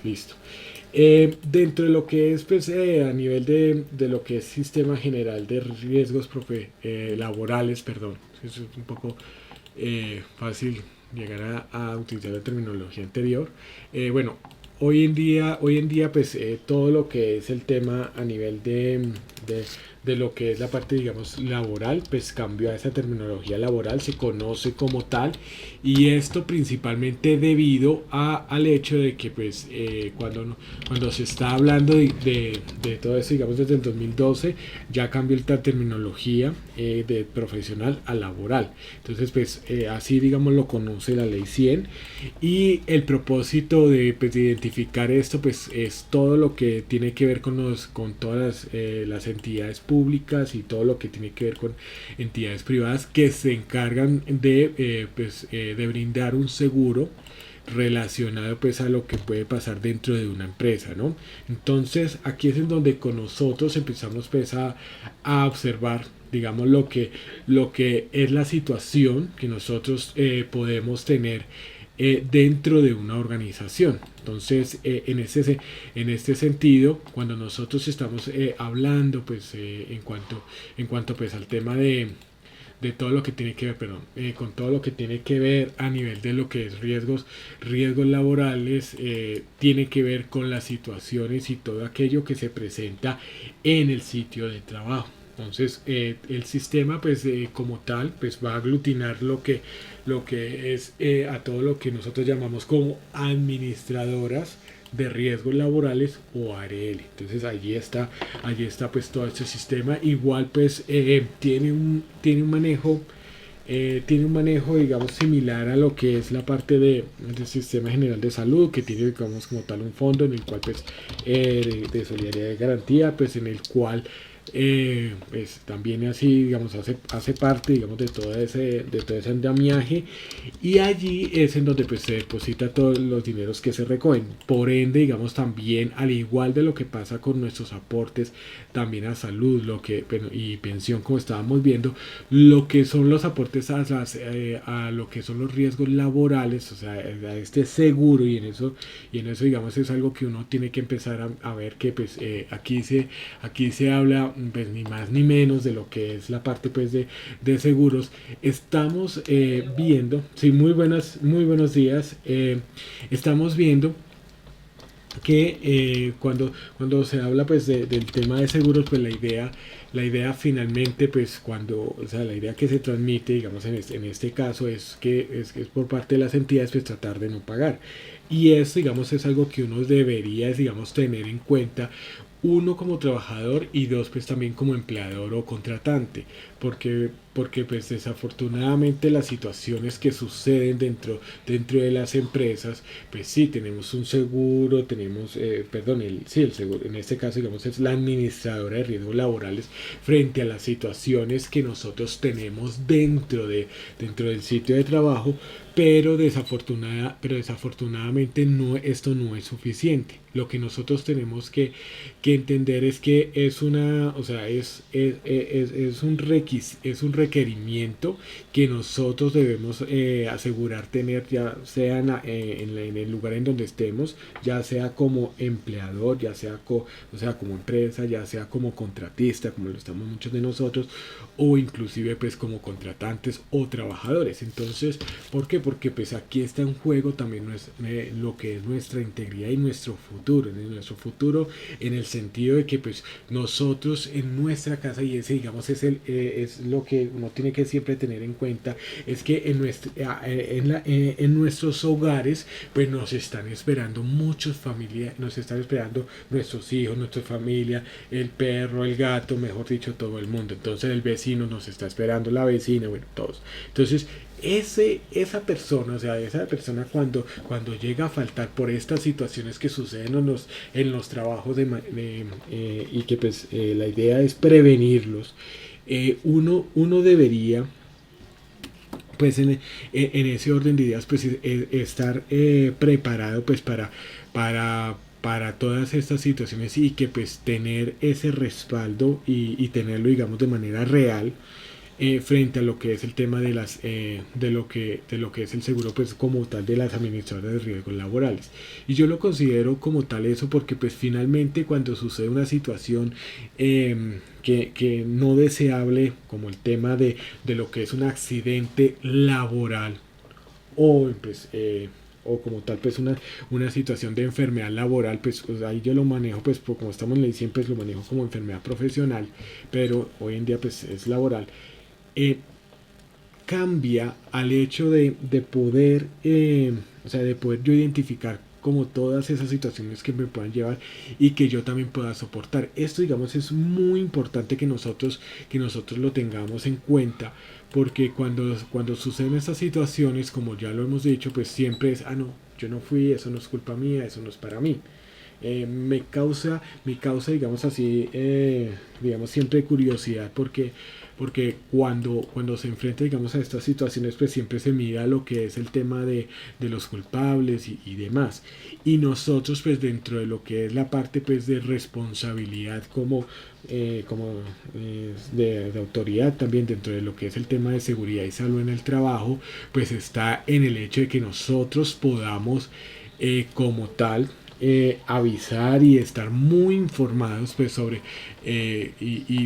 listo. Dentro de lo que es pues, a nivel de lo que es sistema general de riesgos laborales, perdón, eso es un poco fácil llegar a utilizar la terminología anterior. Bueno, hoy en día pues todo lo que es el tema a nivel de, de lo que es la parte digamos laboral, pues cambió a esa terminología laboral, se conoce como tal, y esto principalmente debido al hecho de que pues cuando se está hablando de todo eso, digamos desde el 2012, ya cambió esta terminología de profesional a laboral. Entonces pues así digamos lo conoce la ley 100, y el propósito de, pues, de identificar esto pues es todo lo que tiene que ver con todas las entidades públicas y todo lo que tiene que ver con entidades privadas que se encargan de brindar un seguro relacionado pues a lo que puede pasar dentro de una empresa, ¿no? Entonces aquí es en donde con nosotros empezamos pues a observar digamos lo que es la situación que nosotros podemos tener dentro de una organización. Entonces, en este sentido, cuando nosotros estamos hablando, pues, en cuanto pues, al tema de todo lo que tiene que ver, perdón, con todo lo que tiene que ver a nivel de lo que es riesgos laborales, tiene que ver con las situaciones y todo aquello que se presenta en el sitio de trabajo. Entonces, el sistema, pues, como tal, pues va a aglutinar lo que es a todo lo que nosotros llamamos como administradoras de riesgos laborales o ARL. Entonces allí está pues todo este sistema. Igual pues tiene un manejo digamos similar a lo que es la parte del sistema general de salud, que tiene digamos como tal un fondo en el cual pues de solidaridad y garantía, pues en el cual pues también así digamos hace parte digamos de todo ese andamiaje, y allí es en donde pues se deposita todos los dineros que se recogen. Por ende digamos también al igual de lo que pasa con nuestros aportes también a salud bueno, y pensión, como estábamos viendo, lo que son los aportes a lo que son los riesgos laborales, o sea a este seguro, y en eso digamos es algo que uno tiene que empezar a ver que pues aquí se habla pues ni más ni menos de lo que es la parte pues de seguros. Estamos viendo, sí, muy buenos días, estamos viendo que cuando se habla pues del tema de seguros, pues la idea finalmente pues o sea, la idea que se transmite digamos en este caso es que es por parte de las entidades pues tratar de no pagar, y eso digamos es algo que uno debería digamos tener en cuenta, uno como trabajador y dos pues también como empleador o contratante, porque pues desafortunadamente las situaciones que suceden dentro de las empresas, pues sí tenemos un seguro, tenemos perdón, el seguro en este caso digamos es la administradora de riesgos laborales frente a las situaciones que nosotros tenemos dentro del sitio de trabajo, pero desafortunadamente esto no es suficiente. Lo que nosotros tenemos que entender es que es o sea, es un requerimiento que nosotros debemos asegurar tener, ya sea en el lugar en donde estemos, ya sea como empleador, o sea, como empresa, ya sea como contratista, como lo estamos muchos de nosotros, o inclusive pues como contratantes o trabajadores. Entonces, ¿por qué? Porque pues aquí está en juego también lo que es nuestra integridad y nuestro futuro en el sentido de que pues nosotros en nuestra casa, y ese digamos es lo que uno tiene que siempre tener en cuenta, es que en nuestros hogares pues nos están esperando muchas familias, nos están esperando nuestros hijos, nuestra familia, el perro, el gato, mejor dicho, todo el mundo. Entonces el vecino nos está esperando, la vecina, bueno, todos. Entonces esa persona cuando llega a faltar por estas situaciones que suceden en los trabajos y que pues la idea es prevenirlos, uno debería pues en ese orden de ideas pues estar preparado pues para todas estas situaciones, y que pues tener ese respaldo y tenerlo digamos de manera real frente a lo que es el tema de las de lo que es el seguro, pues como tal, de las administradoras de riesgos laborales. Y yo lo considero como tal eso porque pues finalmente cuando sucede una situación que no deseable, como el tema de lo que es un accidente laboral, o pues o como tal pues una situación de enfermedad laboral, pues ahí yo lo manejo, pues como estamos en ley siempre lo manejo como enfermedad profesional, pero hoy en día pues es laboral. eh, Cambia al hecho de poder, o sea, de poder yo identificar como todas esas situaciones que me puedan llevar y que yo también pueda soportar. Esto, digamos, es muy importante que nosotros lo tengamos en cuenta, porque cuando suceden estas situaciones, como ya lo hemos dicho, pues siempre es, ah, no, yo no fui, eso no es culpa mía, eso no es para mí. Me causa, digamos así, digamos siempre curiosidad porque cuando se enfrenta, digamos, a estas situaciones, pues siempre se mira lo que es el tema de los culpables y demás. Y nosotros, pues dentro de lo que es la parte, pues de responsabilidad de autoridad, también dentro de lo que es el tema de seguridad y salud en el trabajo, pues está en el hecho de que nosotros podamos como tal avisar y estar muy informados pues sobre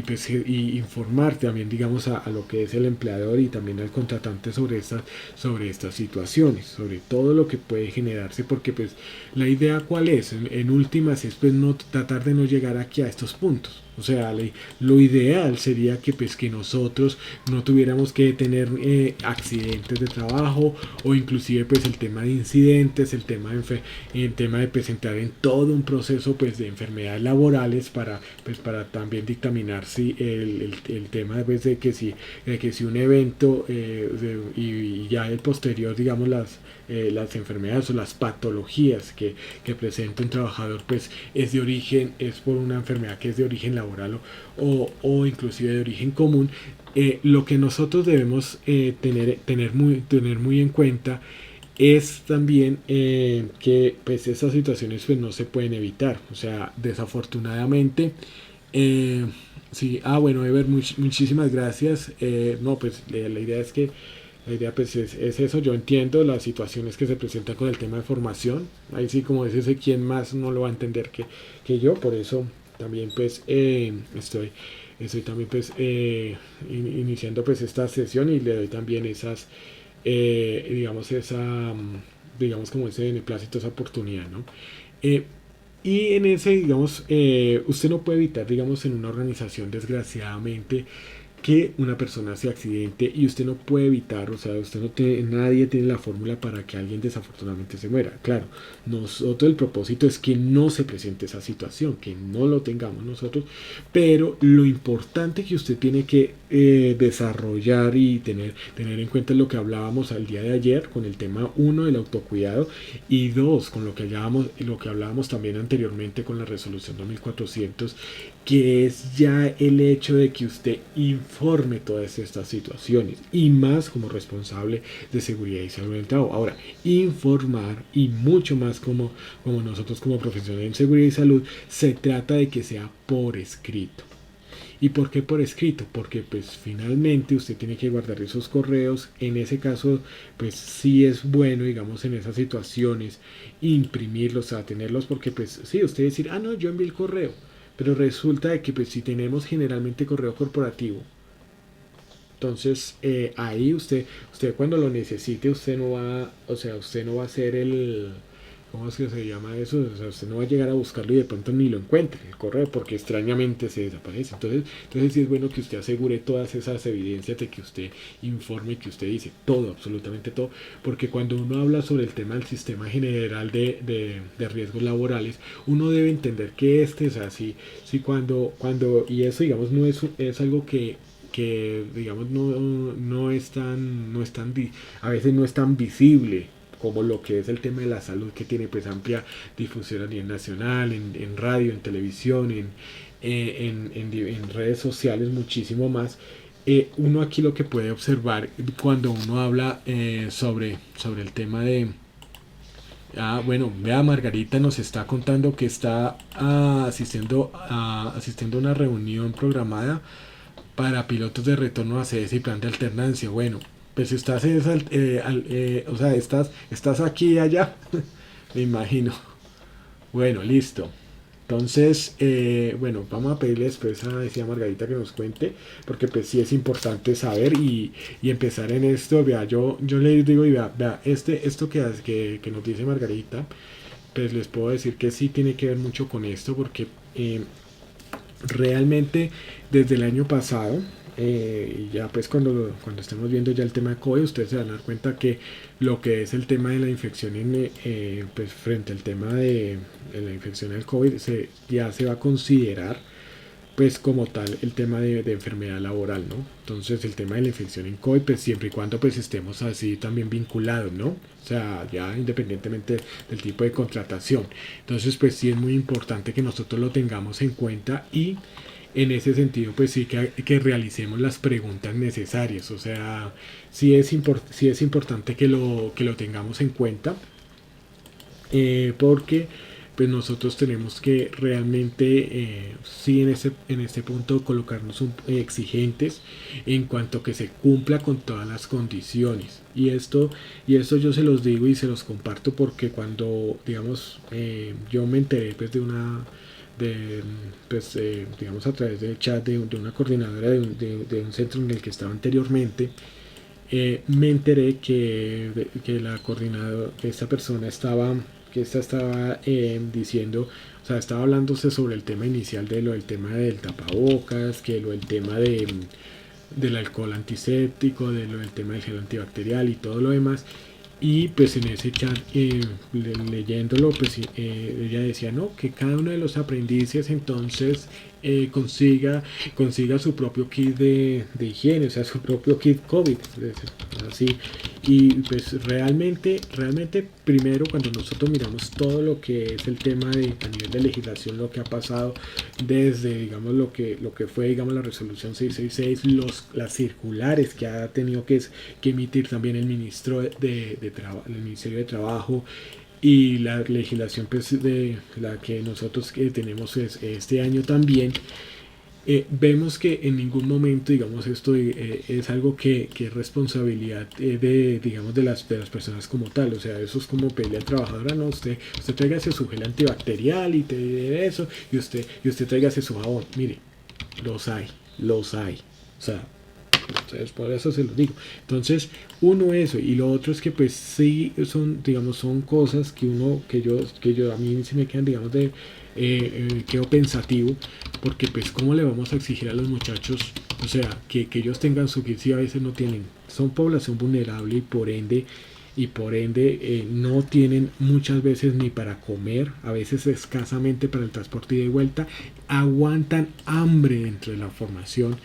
pues, y informar también digamos a lo que es el empleador y también al contratante sobre estas situaciones, sobre todo lo que puede generarse, porque pues la idea cuál es en últimas es pues no tratar de no llegar aquí a estos puntos. O sea, lo ideal sería que pues que nosotros no tuviéramos que tener accidentes de trabajo, o inclusive pues el tema de incidentes, el tema de presentar en todo un proceso pues de enfermedades laborales para también dictaminar si el tema pues, de que si un evento y ya el posterior, digamos, las enfermedades o las patologías que presenta un trabajador pues es por una enfermedad que es de origen laboral o inclusive de origen común. Lo que nosotros debemos tener muy en cuenta es también que pues esas situaciones pues no se pueden evitar. O sea, desafortunadamente sí. Bueno, Ever, muchísimas gracias. No, pues la idea es que la idea pues es eso. Yo entiendo las situaciones que se presentan con el tema de formación. Ahí sí, como dices, quién más no lo va a entender que yo. Por eso también pues estoy también pues iniciando pues esta sesión y le doy también esas digamos digamos como ese beneplácito, esa oportunidad, ¿no? Eh, y en ese, digamos, usted no puede evitar, digamos, en una organización, desgraciadamente, que una persona se accidente y usted no puede evitar, o sea, nadie tiene la fórmula para que alguien desafortunadamente se muera. Claro, nosotros el propósito es que no se presente esa situación, que no lo tengamos nosotros, pero lo importante que usted tiene que desarrollar y tener en cuenta es lo que hablábamos al día de ayer con el tema uno del autocuidado y dos con lo que hablábamos también anteriormente con la resolución 2400, que es ya el hecho de que usted informe todas estas situaciones y más como responsable de seguridad y salud del trabajo. Ahora, informar y mucho más como nosotros como profesionales en seguridad y salud, se trata de que sea por escrito. ¿Y por qué por escrito? Porque pues finalmente usted tiene que guardar esos correos. En ese caso, pues sí es bueno, digamos, en esas situaciones, imprimirlos, a tenerlos, porque pues sí, usted decir, no, yo envié el correo. Pero resulta de que pues si tenemos generalmente correo corporativo, entonces ahí usted cuando lo necesite, usted no va, o sea, usted no va a hacer ¿cómo es que se llama eso? O sea, usted no va a llegar a buscarlo y de pronto ni lo encuentre el correo porque extrañamente se desaparece. Entonces sí es bueno que usted asegure todas esas evidencias de que usted informe, que usted dice todo, absolutamente todo, porque cuando uno habla sobre el tema del sistema general de riesgos laborales, uno debe entender que o sea, sí y eso digamos es algo que digamos no es tan a veces no es tan visible como lo que es el tema de la salud, que tiene pues amplia difusión a nivel nacional, en radio, en televisión, en redes sociales, muchísimo más. Uno aquí lo que puede observar cuando uno habla sobre el tema de... bueno, vea, Margarita nos está contando que está asistiendo a una reunión programada para pilotos de retorno a sedes y plan de alternancia. Bueno, pues si estás, o sea, estás aquí y allá, me imagino. Bueno, listo. Entonces, bueno, vamos a pedirle después a decía Margarita que nos cuente, porque pues sí es importante saber y empezar en esto. Vea, yo le digo, y vea, esto que nos dice Margarita, pues les puedo decir que sí tiene que ver mucho con esto, porque realmente desde el año pasado, y ya pues cuando estemos viendo ya el tema de COVID, ustedes se van a dar cuenta que lo que es el tema de la infección pues frente al tema de la infección del COVID ya se va a considerar pues como tal el tema de enfermedad laboral, ¿no? Entonces el tema de la infección en COVID, pues siempre y cuando pues estemos así también vinculados, ¿no? O sea, ya independientemente del tipo de contratación. Entonces pues sí es muy importante que nosotros lo tengamos en cuenta y en ese sentido pues sí que realicemos las preguntas necesarias. O sea, sí es importante que lo tengamos en cuenta, porque pues nosotros tenemos que realmente sí en este punto colocarnos exigentes en cuanto que se cumpla con todas las condiciones, y esto yo se los digo y se los comparto porque cuando digamos yo me enteré pues de una de pues digamos a través del chat de una coordinadora de un centro en el que estaba anteriormente, me enteré que la coordinadora, que esta persona estaba, que esta estaba diciendo, o sea, estaba hablándose sobre el tema inicial de lo del tema del tapabocas, que lo del tema del alcohol antiséptico, de lo del tema del gel antibacterial y todo lo demás. Y pues en ese chat, leyéndolo, pues ella decía, no, que cada uno de los aprendices entonces consiga su propio kit de higiene, o sea, su propio kit COVID, así. Y pues realmente, primero cuando nosotros miramos todo lo que es el tema a nivel de legislación, lo que ha pasado desde, digamos, lo que fue, digamos, la resolución 666, las circulares que ha tenido que emitir también el ministro el Ministerio de Trabajo, y la legislación pues, de la que nosotros tenemos este año también, vemos que en ningún momento, digamos, esto es algo que es responsabilidad digamos, de las personas como tal. O sea, eso es como pedirle al trabajador, no, usted tráigase su gel antibacterial y eso, y usted tráigase su jabón. Mire, los hay. O sea, entonces, por eso se lo digo. Entonces, uno eso, y lo otro es que pues sí son, digamos, son cosas que yo a mí sí me quedan, digamos, quedo pensativo, porque pues cómo le vamos a exigir a los muchachos, o sea, que ellos tengan su kit si a veces no tienen, son población vulnerable y por ende no tienen muchas veces ni para comer, a veces escasamente para el transporte y de vuelta, aguantan hambre dentro de la formación.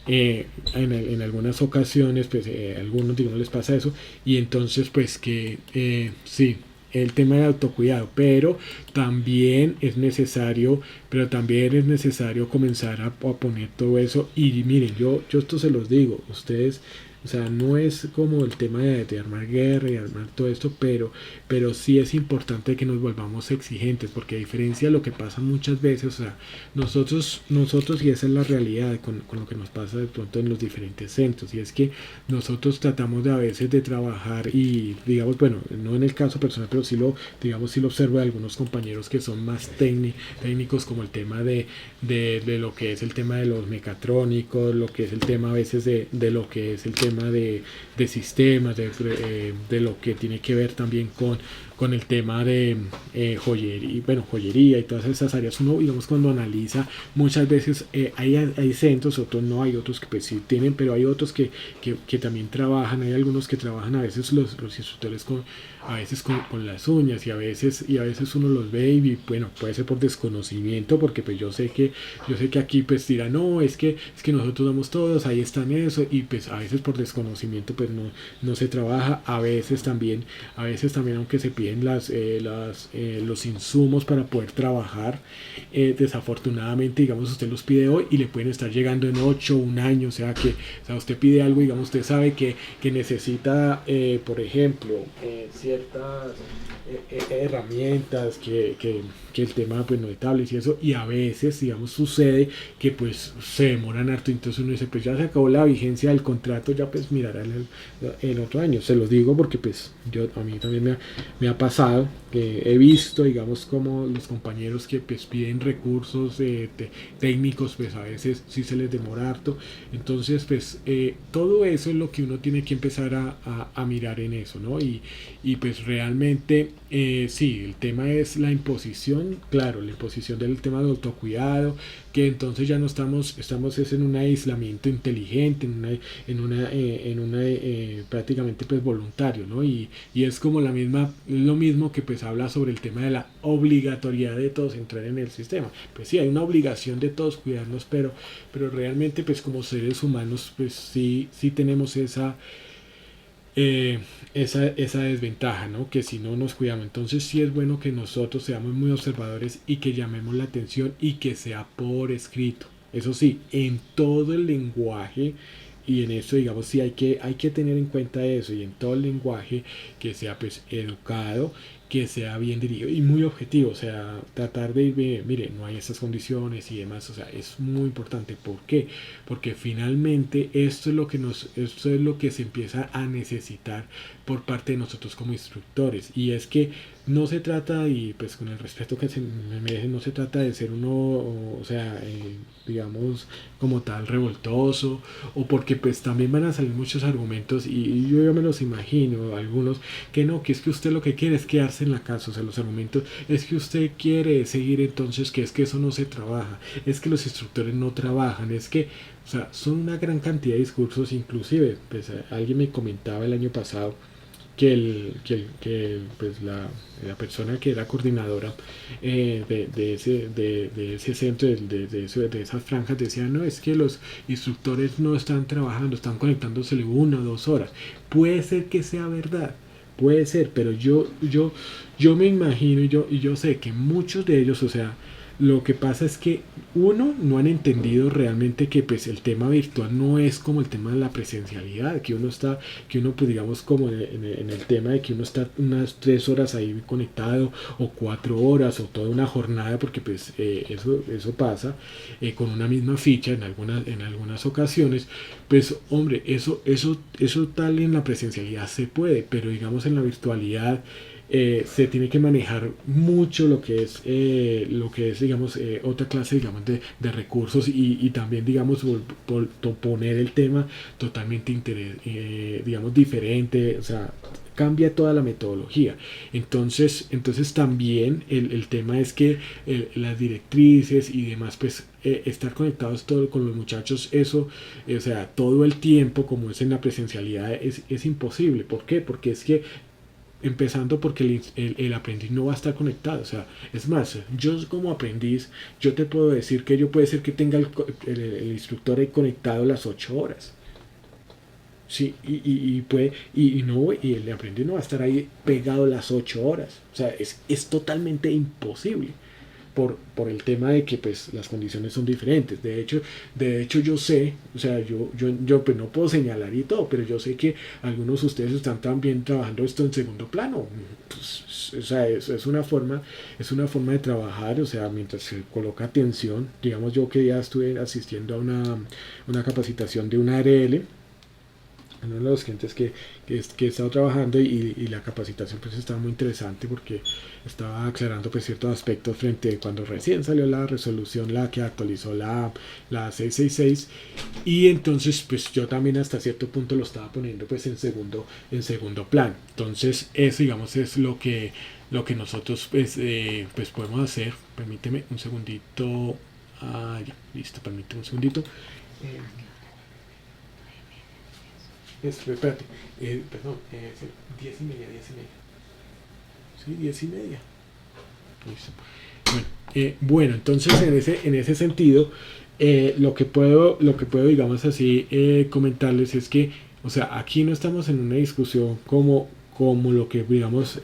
En algunas ocasiones pues algunos digamos les pasa eso, y entonces pues que sí, el tema de autocuidado, pero también es necesario comenzar a poner todo eso. Y miren, yo esto se los digo, ustedes, o sea, no es como el tema de armar guerra y armar todo esto, pero sí es importante que nos volvamos exigentes, porque a diferencia de lo que pasa muchas veces, o sea, nosotros y esa es la realidad con lo que nos pasa de pronto en los diferentes centros, y es que nosotros tratamos de a veces de trabajar y digamos, bueno, no en el caso personal, pero digamos, sí lo observo de algunos compañeros que son más técnicos, como el tema de lo que es el tema de los mecatrónicos, lo que es el tema a veces de lo que es el tema de sistemas, de lo que tiene que ver también con el tema de joyería y todas esas áreas. Uno, digamos, cuando analiza, muchas veces hay centros, otros no, hay otros que pues sí tienen, pero hay otros que también trabajan, hay algunos que trabajan a veces los instructores a veces con las uñas, y a veces uno los ve y bueno, puede ser por desconocimiento, porque pues yo sé que aquí pues dirán, no, es que nosotros damos todos, ahí están eso, y pues a veces por desconocimiento pues no se trabaja. A veces también aunque se piden los insumos para poder trabajar, desafortunadamente, digamos, usted los pide hoy y le pueden estar llegando en 8 un año. O sea, usted pide algo, digamos, usted sabe que necesita, por ejemplo, ciertas herramientas, que el tema pues no de tablets y eso, y a veces digamos sucede que pues se demoran harto, entonces uno dice pues ya se acabó la vigencia del contrato, ya pues mirará el otro año. Se los digo porque pues a mí también me ha pasado que he visto digamos como los compañeros que pues piden recursos técnicos, pues a veces sí se les demora harto. Entonces pues todo eso es lo que uno tiene que empezar a mirar en eso, ¿no? Y pues realmente sí, el tema es la imposición, claro, la imposición del tema del autocuidado, que entonces ya no estamos es en un aislamiento inteligente, prácticamente pues voluntario, ¿no? Y es como lo mismo que pues habla sobre el tema de la obligatoriedad de todos entrar en el sistema. Pues sí, hay una obligación de todos cuidarnos, pero realmente pues como seres humanos pues sí tenemos esa desventaja, ¿no? Que si no nos cuidamos, entonces sí es bueno que nosotros seamos muy observadores y que llamemos la atención y que sea por escrito. Eso sí, en todo el lenguaje, y en eso digamos sí hay que tener en cuenta eso, y en todo el lenguaje que sea pues educado, que sea bien dirigido y muy objetivo, o sea, tratar de ir, mire, no hay estas condiciones y demás, o sea, es muy importante. ¿Por qué? Porque finalmente esto es lo que se empieza a necesitar por parte de nosotros como instructores, y es que no se trata, y pues con el respeto que se me merece, no se trata de ser uno, o sea, digamos, como tal revoltoso, o porque pues también van a salir muchos argumentos, y yo ya me los imagino, algunos, que no, que es que usted lo que quiere es quedarse en la casa, o sea, los argumentos, es que usted quiere seguir, entonces, que es que eso no se trabaja, es que los instructores no trabajan, es que, o sea, son una gran cantidad de discursos, inclusive, pues alguien me comentaba el año pasado, pues la persona que era coordinadora de ese centro, de esas franjas, decía, no, es que los instructores no están trabajando, están conectándose 1 o 2 horas. Puede ser que sea verdad, puede ser, pero yo me imagino y yo sé que muchos de ellos, o sea, lo que pasa es que no han entendido realmente que pues el tema virtual no es como el tema de la presencialidad, que uno pues digamos como en el tema de que uno está unas 3 horas ahí conectado, o 4 horas, o toda una jornada, porque pues eso pasa con una misma ficha en algunas ocasiones. Pues hombre, eso tal en la presencialidad se puede, pero digamos en la virtualidad se tiene que manejar mucho lo que es digamos, otra clase digamos de recursos, y también digamos poner el tema totalmente digamos diferente, o sea, cambia toda la metodología. Entonces también el tema es que las directrices y demás, pues estar conectados todo con los muchachos, eso, o sea, todo el tiempo como es en la presencialidad, es imposible. ¿Por qué? Porque es que empezando porque el aprendiz no va a estar conectado, o sea, es más, yo como aprendiz, yo te puedo decir que yo puede ser que tenga el instructor ahí conectado las 8 horas, sí, y el aprendiz no va a estar ahí pegado las 8 horas, o sea, es totalmente imposible. Por el tema de que pues las condiciones son diferentes. De hecho yo sé, o sea, yo pues no puedo señalar y todo, pero yo sé que algunos de ustedes están también trabajando esto en segundo plano. Pues, o sea, es una forma de trabajar, o sea, mientras se coloca atención. Digamos, yo que ya estuve asistiendo a una capacitación de una ARL, uno de los clientes que he estado trabajando, y la capacitación pues estaba muy interesante porque estaba aclarando pues ciertos aspectos frente a cuando recién salió la resolución, la que actualizó la 666, y entonces pues yo también hasta cierto punto lo estaba poniendo pues en segundo plano. Entonces eso digamos es lo que nosotros pues podemos hacer. Permíteme un segundito. Ya, listo, permíteme un segundito. Espérate, perdón, 10:30. Sí, 10:30. Listo. Bueno, entonces en ese sentido, lo que puedo, digamos así, comentarles es que, o sea, aquí no estamos en una discusión como lo que digamos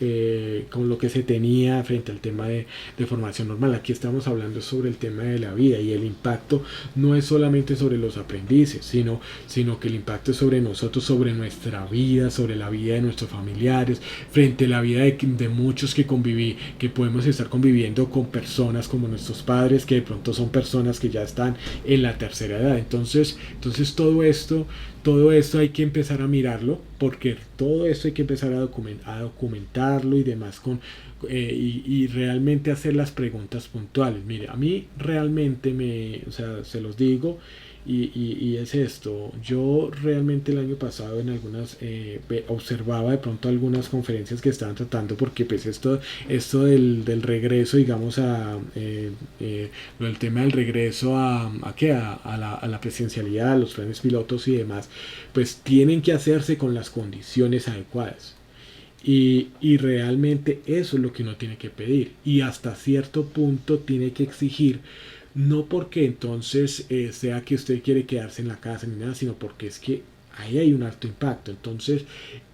como lo que se tenía frente al tema de formación normal. Aquí estamos hablando sobre el tema de la vida, y el impacto no es solamente sobre los aprendices, sino que el impacto es sobre nosotros, sobre nuestra vida, sobre la vida de nuestros familiares, frente a la vida de muchos que podemos estar conviviendo con personas como nuestros padres, que de pronto son personas que ya están en la tercera edad. Entonces todo esto hay que empezar a mirarlo, porque todo esto hay que empezar a documentarlo y demás, y realmente hacer las preguntas puntuales. Mire, a mí realmente o sea, se los digo, y es esto. Yo realmente el año pasado en algunas observaba de pronto algunas conferencias que estaban tratando, porque pues esto del regreso, digamos, lo del tema del regreso a la presencialidad, a los planes pilotos y demás, pues tienen que hacerse con las condiciones adecuadas. Y realmente eso es lo que uno tiene que pedir, y hasta cierto punto tiene que exigir, no porque entonces sea que usted quiere quedarse en la casa ni nada, sino porque es que ahí hay un alto impacto. Entonces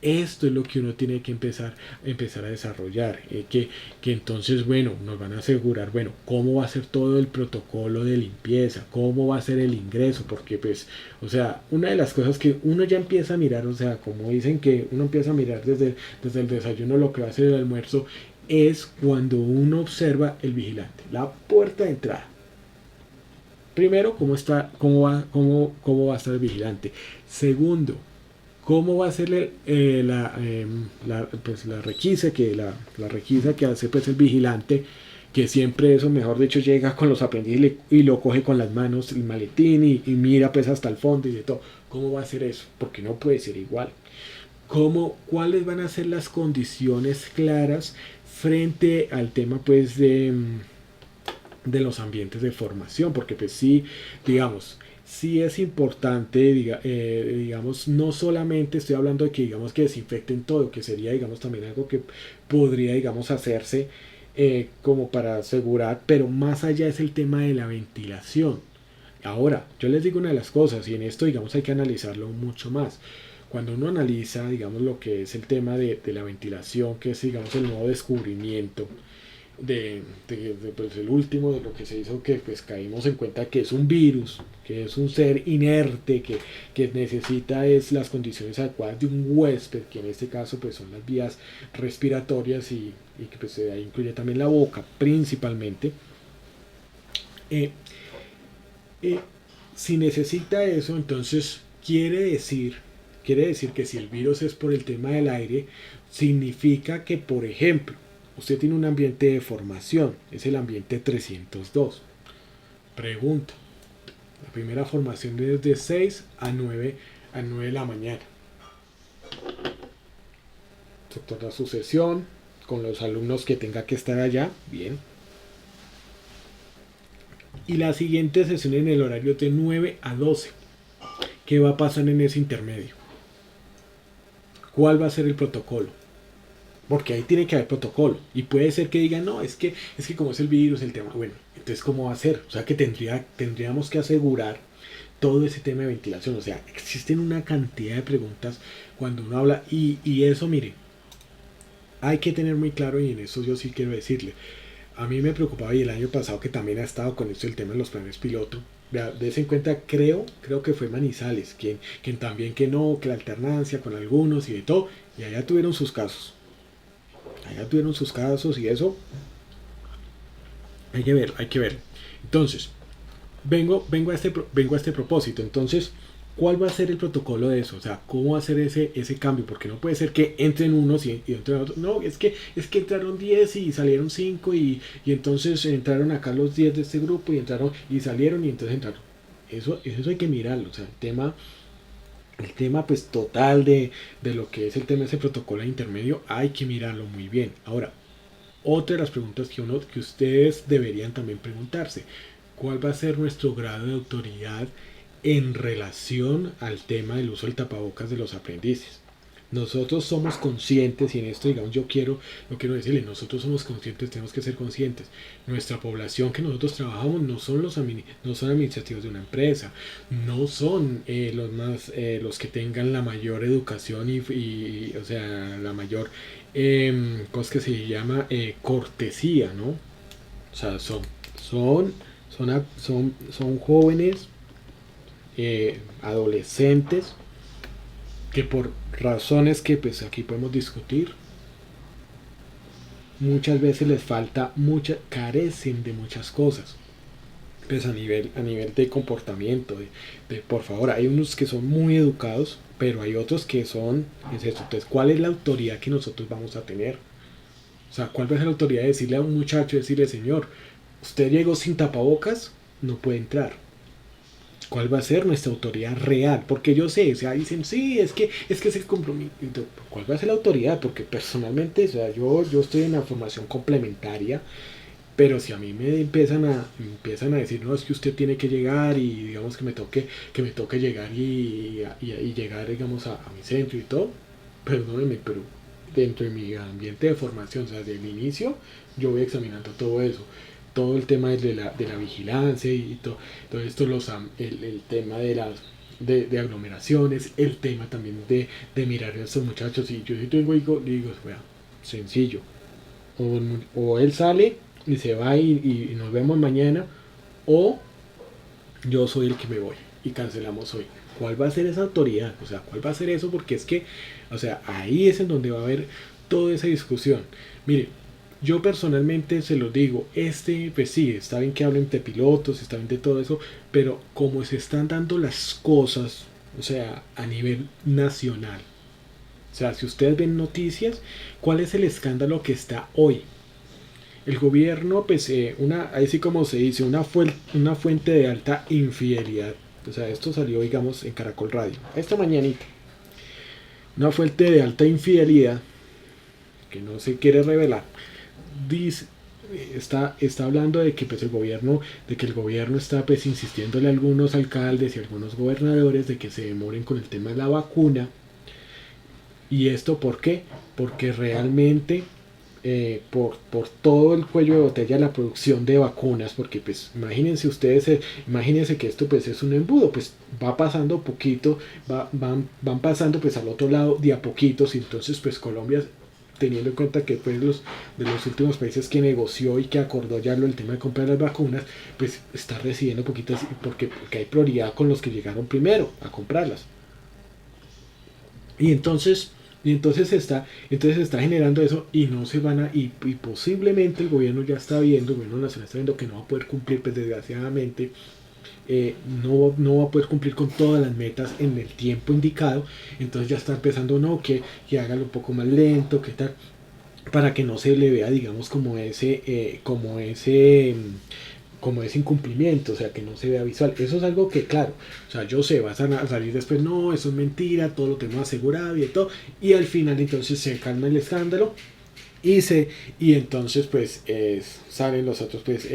esto es lo que uno tiene que empezar a desarrollar, que entonces, bueno, nos van a asegurar, bueno, cómo va a ser todo el protocolo de limpieza, cómo va a ser el ingreso, porque pues, o sea, una de las cosas que uno ya empieza a mirar, o sea, como dicen que uno empieza a mirar desde el desayuno lo que va a ser el almuerzo, es cuando uno observa el vigilante, la puerta de entrada. Primero, cómo va a estar el vigilante. Segundo, cómo va a ser la requisa la requisa que hace pues el vigilante, que siempre eso, mejor dicho, llega con los aprendices y lo coge con las manos el maletín, y mira pues hasta el fondo y de todo. ¿Cómo va a ser eso? Porque no puede ser igual. ¿Cuáles van a ser las condiciones claras frente al tema pues de los ambientes de formación? Porque pues sí, digamos, sí es importante, digamos, no solamente estoy hablando de que digamos que desinfecten todo, que sería digamos también algo que podría digamos hacerse como para asegurar, pero más allá es el tema de la ventilación. Ahora, yo les digo una de las cosas, y en esto digamos hay que analizarlo mucho más. Cuando uno analiza, digamos, lo que es el tema de la ventilación, que es, digamos, el nuevo descubrimiento pues, el último de lo que se hizo, que pues caímos en cuenta que es un virus, que es un ser inerte, que necesita es las condiciones adecuadas de un huésped, que en este caso pues son las vías respiratorias, y que pues ahí incluye también la boca principalmente. Eh, eh, si necesita eso, entonces quiere decir que si el virus es por el tema del aire, significa que, por ejemplo, usted tiene un ambiente de formación, es el ambiente 302. Pregunta: la primera formación es de 6 a 9 de la mañana. Toda su sesión con los alumnos que tenga que estar allá, bien. Y la siguiente sesión en el horario de 9 a 12. ¿Qué va a pasar en ese intermedio? ¿Cuál va a ser el protocolo? Porque ahí tiene que haber protocolo. Y puede ser que digan, no, es que como es el virus, el tema. Bueno, entonces ¿cómo va a ser? O sea que tendríamos que asegurar todo ese tema de ventilación. O sea, existen una cantidad de preguntas cuando uno habla. Y eso, mire, hay que tener muy claro, y en eso yo sí quiero decirle. A mí me preocupaba, y el año pasado que también ha estado con esto el tema de los planes piloto. De en cuenta, creo que fue Manizales, quien también que no, que la alternancia con algunos y de todo. Y allá tuvieron sus casos. Allá tuvieron sus casos, y eso hay que ver, hay que ver. Entonces, vengo a este propósito. Entonces, ¿cuál va a ser el protocolo de eso? O sea, ¿cómo va a ser ese cambio? Porque no puede ser que entren unos y entren otros. No, es que entraron 10 y salieron 5, y entonces entraron acá los 10 de este grupo y entraron y salieron y entonces entraron. Eso hay que mirarlo. O sea, el tema pues total de lo que es el tema de ese protocolo intermedio, hay que mirarlo muy bien. Ahora, otra de las preguntas que ustedes deberían también preguntarse: ¿cuál va a ser nuestro grado de autoridad en relación al tema del uso del tapabocas de los aprendices? Nosotros somos conscientes, y en esto, digamos, yo quiero decirle, nosotros somos conscientes, tenemos que ser conscientes. Nuestra población que nosotros trabajamos no son no son administrativos de una empresa, no son los que tengan la mayor educación o sea, la mayor, cosa que se llama cortesía, ¿no? O sea, son, son jóvenes, adolescentes, que por razones que pues aquí podemos discutir, muchas veces les falta carecen de muchas cosas. Pues a nivel de comportamiento, por favor, hay unos que son muy educados, pero hay otros que son, es eso. Entonces, ¿cuál es la autoridad que nosotros vamos a tener? O sea, ¿cuál va a ser la autoridad de decirle a un muchacho, decirle, señor, usted llegó sin tapabocas, no puede entrar? ¿Cuál va a ser nuestra autoridad real? Porque yo sé, o sea, dicen, sí, es que es el compromiso. ¿Cuál va a ser la autoridad? Porque personalmente, o sea, yo estoy en la formación complementaria, pero si a mí me empiezan a decir, no, es que usted tiene que llegar y digamos que me toque llegar y llegar, digamos, a mi centro y todo, perdónenme, pero dentro de mi ambiente de formación, o sea, desde el inicio, yo voy examinando todo eso, todo el tema de la vigilancia y todo esto, el tema de aglomeraciones, el tema también de mirar a estos muchachos. Y yo si tengo, digo, vea, sencillo, o él sale y se va y nos vemos mañana, o yo soy el que me voy y cancelamos hoy. ¿Cuál va a ser esa autoridad? O sea, ¿cuál va a ser eso? Porque es que, o sea, ahí es en donde va a haber toda esa discusión. Mire, yo personalmente se lo digo, pues sí, está bien que hablen de pilotos, está bien de todo eso, pero como se están dando las cosas, o sea, a nivel nacional, o sea, si ustedes ven noticias, ¿cuál es el escándalo que está hoy? El gobierno, pues, así como se dice, una fuente de alta infidelidad. O sea, esto salió, digamos, en Caracol Radio, esta mañanita. Una fuente de alta infidelidad, que no se quiere revelar, dice, está hablando de que pues de que el gobierno está pues insistiéndole a algunos alcaldes y a algunos gobernadores de que se demoren con el tema de la vacuna. ¿Y esto por qué? Porque realmente por todo el cuello de botella la producción de vacunas, porque pues imagínense ustedes, imagínense que esto pues es un embudo, pues va pasando poquito, van pasando pues al otro lado de a poquitos, y entonces pues Colombia, teniendo en cuenta que fue de los últimos países que negoció y que acordó ya el tema de comprar las vacunas, pues está recibiendo poquitas, porque hay prioridad con los que llegaron primero a comprarlas. Y entonces, entonces se está generando eso, y no se van a, y posiblemente el gobierno ya está viendo, el gobierno nacional está viendo que no va a poder cumplir, pues desgraciadamente, no va a poder cumplir con todas las metas en el tiempo indicado. Entonces ya está empezando, no, que hágalo un poco más lento, que tal, para que no se le vea, digamos, como ese incumplimiento, o sea, que no se vea visual. Eso es algo que, claro, o sea, yo sé, vas a salir después, no, eso es mentira, todo lo tenemos asegurado y todo, y al final entonces se calma el escándalo, y entonces pues salen los otros, pues,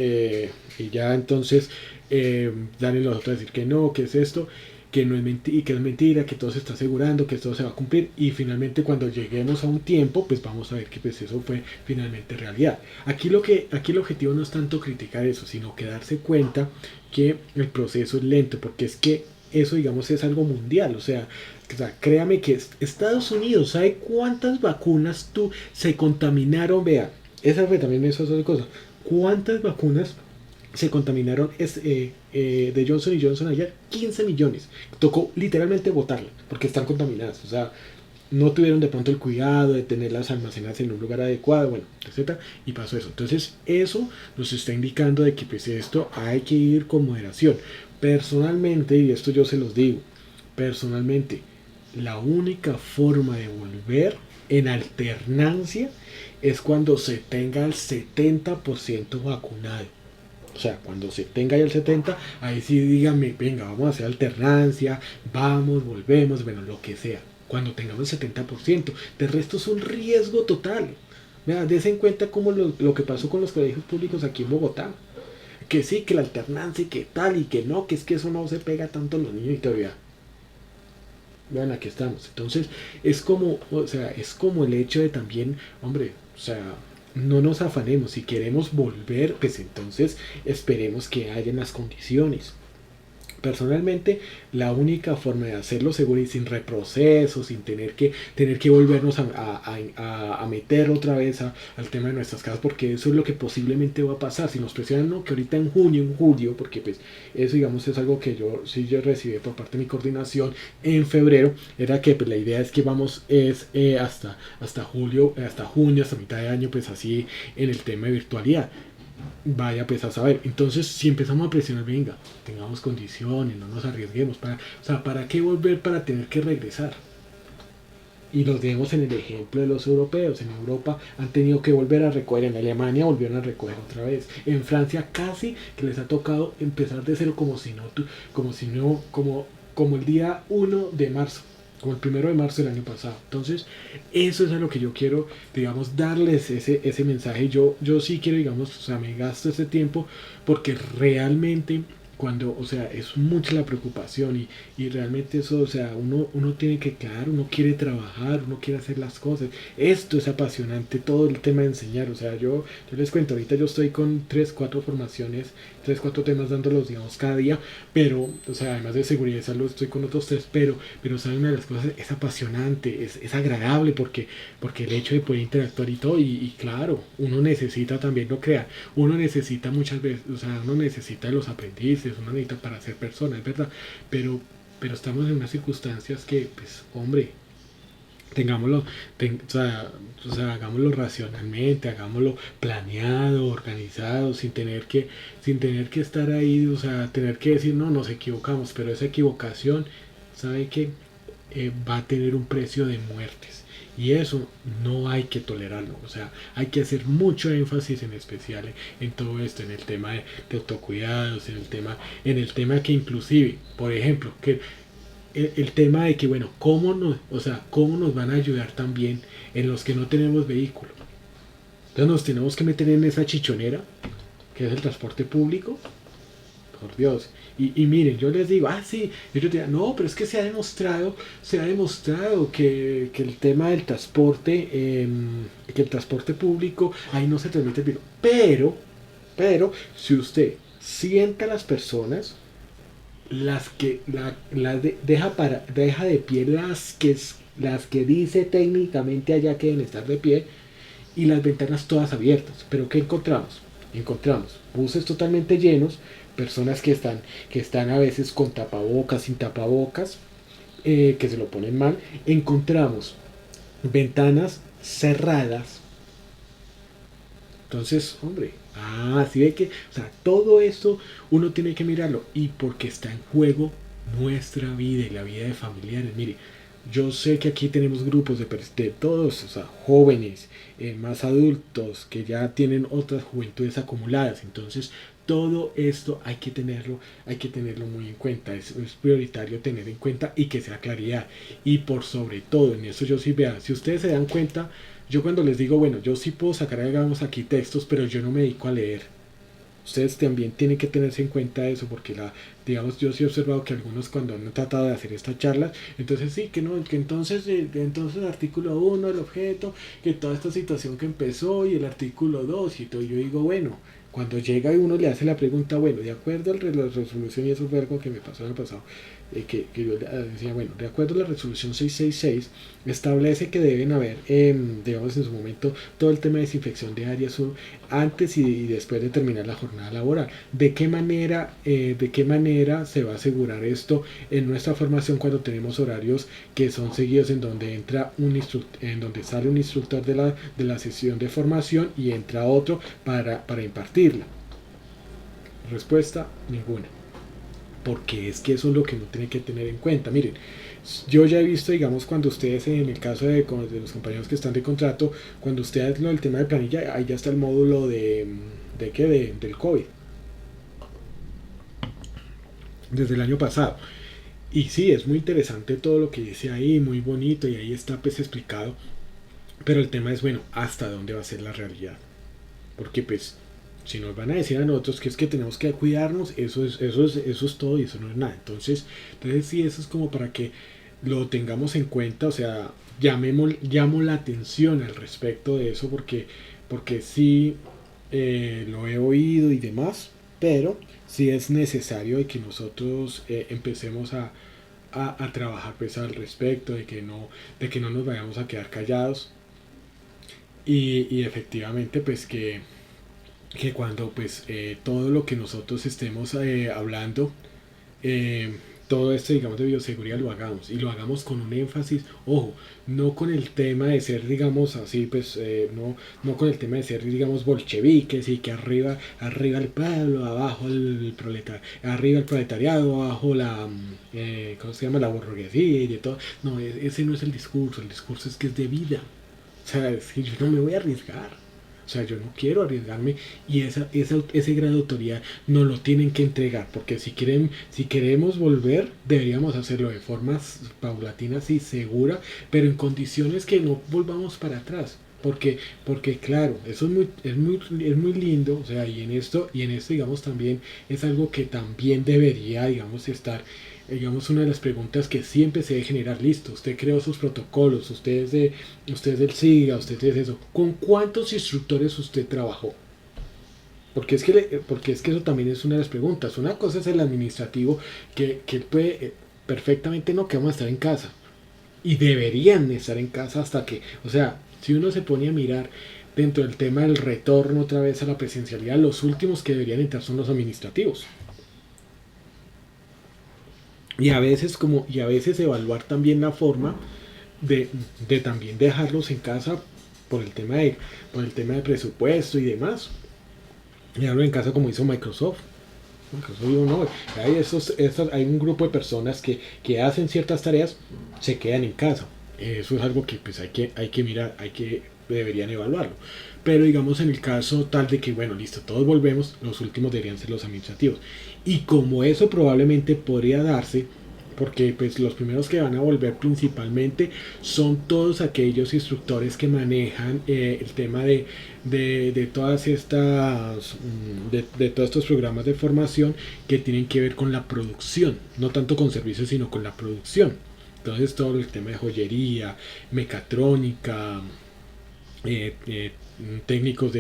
y ya entonces salen los otros a decir que no, que es esto, que no es mentira, que es mentira, que todo se está asegurando, que todo se va a cumplir, y finalmente cuando lleguemos a un tiempo, pues vamos a ver que pues eso fue finalmente realidad. Aquí el objetivo no es tanto criticar eso, sino que darse cuenta que el proceso es lento, porque es que eso, digamos, es algo mundial. O sea, créame que Estados Unidos, ¿sabe cuántas vacunas se contaminaron? Vea, esa fue también eso es otra cosa. ¿Cuántas vacunas se contaminaron de Johnson y Johnson ayer? 15 millones. Tocó literalmente botarlas porque están contaminadas. O sea, no tuvieron de pronto el cuidado de tenerlas almacenadas en un lugar adecuado, bueno, etcétera, y pasó eso. Entonces, eso nos está indicando de que pues esto hay que ir con moderación. Personalmente, y esto yo se los digo, personalmente, la única forma de volver en alternancia es cuando se tenga el 70% vacunado. O sea, cuando se tenga ya el 70%, ahí sí díganme, venga, vamos a hacer alternancia, vamos, volvemos, bueno, lo que sea. Cuando tengamos el 70%, de resto es un riesgo total. Vea, des en cuenta como lo que pasó con los colegios públicos aquí en Bogotá. Que sí, que la alternancia y que tal y que no, que es que eso no se pega tanto a los niños y todavía. Vean, aquí estamos. Entonces, es como, o sea, es como el hecho de también, hombre, o sea, no nos afanemos. Si queremos volver, pues entonces esperemos que haya las condiciones. Personalmente, la única forma de hacerlo seguro y sin reproceso, sin tener que volvernos a meter otra vez al tema de nuestras casas, porque eso es lo que posiblemente va a pasar. Si nos presionan, no, que ahorita en junio, en julio, porque pues eso digamos es algo que yo recibí por parte de mi coordinación en febrero, era que pues, la idea es que vamos hasta julio, hasta junio, hasta mitad de año, pues así en el tema de virtualidad. Vaya pues a saber. Entonces, si empezamos a presionar, venga, tengamos condiciones, no nos arriesguemos. O sea, ¿para qué volver para tener que regresar? Y los vemos en el ejemplo de los europeos. En Europa han tenido que volver a recoger. En Alemania volvieron a recoger otra vez. En Francia casi que les ha tocado empezar de cero como si no, como el día 1 de marzo, como el 1 de marzo del año pasado. Entonces, eso es a lo que yo quiero, digamos, darles ese mensaje. Yo sí quiero, digamos, o sea, me gasto ese tiempo porque realmente cuando, o sea, es mucha la preocupación y realmente eso, o sea, uno tiene que, claro, uno quiere trabajar, uno quiere hacer las cosas. Esto es apasionante, todo el tema de enseñar, o sea, yo les cuento, ahorita yo estoy con 3, 4 formaciones, 3, 4 temas dándolos, digamos, cada día, pero, o sea, además de seguridad y salud estoy con otros 3, pero ¿saben? Una de las cosas es apasionante, es agradable porque el hecho de poder interactuar y todo, y claro, uno necesita también, no crea, uno necesita muchas veces, o sea, uno necesita los aprendices, uno necesita para ser persona, es verdad, pero, pero estamos en unas circunstancias que, pues, hombre, tengámoslo, o sea, hagámoslo racionalmente, hagámoslo planeado, organizado, sin tener que estar ahí, o sea, tener que decir, no, nos equivocamos, pero esa equivocación, ¿sabe qué? Va a tener un precio de muertes. Y eso no hay que tolerarlo. O sea, hay que hacer mucho énfasis en especial en todo esto, en el tema de autocuidados, en el tema que inclusive, por ejemplo, que el tema de que, bueno, o sea, cómo nos van a ayudar también en los que no tenemos vehículo. Entonces nos tenemos que meter en esa chichonera, que es el transporte público, por Dios. Y miren, yo les digo, sí, ellos dirán, no, pero es que se ha demostrado que el tema del transporte, que el transporte público, ahí no se transmite el virus. Si usted sienta a las personas, deja de pie las que dice técnicamente allá que deben estar de pie y las ventanas todas abiertas. Pero ¿qué encontramos? Encontramos buses totalmente llenos, personas que están a veces con tapabocas, sin tapabocas, que se lo ponen mal. Encontramos ventanas cerradas. Entonces, hombre, así ve que, o sea, todo esto uno tiene que mirarlo y porque está en juego nuestra vida y la vida de familiares. Mire, yo sé que aquí tenemos grupos de todos, o sea, jóvenes, más adultos, que ya tienen otras juventudes acumuladas. Entonces, todo esto hay que tenerlo muy en cuenta. Es prioritario tener en cuenta y que sea claridad. Y por sobre todo, en eso yo sí vea, si ustedes se dan cuenta, yo cuando les digo, bueno, yo sí puedo sacar, digamos, aquí textos, pero yo no me dedico a leer. Ustedes también tienen que tenerse en cuenta eso, porque digamos, yo sí he observado que algunos cuando han tratado de hacer estas charlas, entonces sí, que no, que entonces el artículo 1 el objeto, que toda esta situación que empezó y el artículo 2 y todo, yo digo, bueno, cuando llega y uno le hace la pregunta, bueno, de acuerdo a la resolución, y eso fue algo que me pasó en el pasado, que yo decía, bueno, de acuerdo a la resolución 666, establece que deben haber, digamos, en su momento, todo el tema de desinfección de áreas antes y después de terminar la jornada laboral. De qué manera se va a asegurar esto en nuestra formación cuando tenemos horarios que son seguidos en donde en donde sale un instructor de la sesión de formación y entra otro para impartirla? Respuesta, ninguna, porque es que eso es lo que uno tiene que tener en cuenta. Miren, yo ya he visto, digamos, cuando ustedes, en el caso de los compañeros que están de contrato, cuando ustedes lo del tema de planilla, ahí ya está el módulo del COVID, desde el año pasado. Y sí, es muy interesante todo lo que dice ahí, muy bonito, y ahí está pues explicado. Pero el tema es, bueno, ¿hasta dónde va a ser la realidad? Porque pues si nos van a decir a nosotros que es que tenemos que cuidarnos, eso es todo y eso no es nada. Entonces sí, eso es como para que lo tengamos en cuenta, o sea, llamo la atención al respecto de eso porque sí lo he oído y demás, pero sí es necesario de que nosotros empecemos a trabajar pues al respecto, de que no nos vayamos a quedar callados y efectivamente pues que cuando pues todo lo que nosotros estemos hablando, eh, todo esto digamos de bioseguridad lo hagamos y lo hagamos con un énfasis, ojo, no con el tema de ser digamos así pues no con el tema de ser digamos bolcheviques y que arriba el pueblo, abajo el proletariado, arriba el proletariado, abajo ¿cómo se llama? La burguesía y de todo, no, ese no es el discurso es que es de vida, o sea, es que yo no me voy a arriesgar. O sea, yo no quiero arriesgarme y ese grado de autoridad nos lo tienen que entregar, porque si queremos volver, deberíamos hacerlo de forma paulatina y segura, pero en condiciones que no volvamos para atrás. Porque claro, eso es muy lindo, o sea, y en esto, digamos, también es algo que también debería, digamos, estar, digamos, una de las preguntas que siempre se debe generar, listo, usted creó sus protocolos, usted es del SIGA, usted es eso, ¿con cuántos instructores usted trabajó? Porque es que eso también es una de las preguntas. Una cosa es el administrativo, que puede perfectamente no, que vamos a estar en casa. Y deberían estar en casa hasta que, o sea, si uno se pone a mirar dentro del tema del retorno otra vez a la presencialidad, los últimos que deberían entrar son los administrativos. Y a veces evaluar también la forma de, de también dejarlos en casa por el tema por el tema de presupuesto y demás. Dejarlo en casa como hizo Microsoft. Microsoft dijo, no, hay un grupo de personas que hacen ciertas tareas, se quedan en casa. Eso es algo que pues hay que mirar, deberían evaluarlo. Pero digamos en el caso tal de que, bueno, listo, todos volvemos, los últimos deberían ser los administrativos. Y como eso probablemente podría darse, porque pues los primeros que van a volver principalmente son todos aquellos instructores que manejan el tema de todas estas de todos estos programas de formación que tienen que ver con la producción, no tanto con servicios sino con la producción. Entonces todo el tema de joyería, mecatrónica, eh, eh, técnicos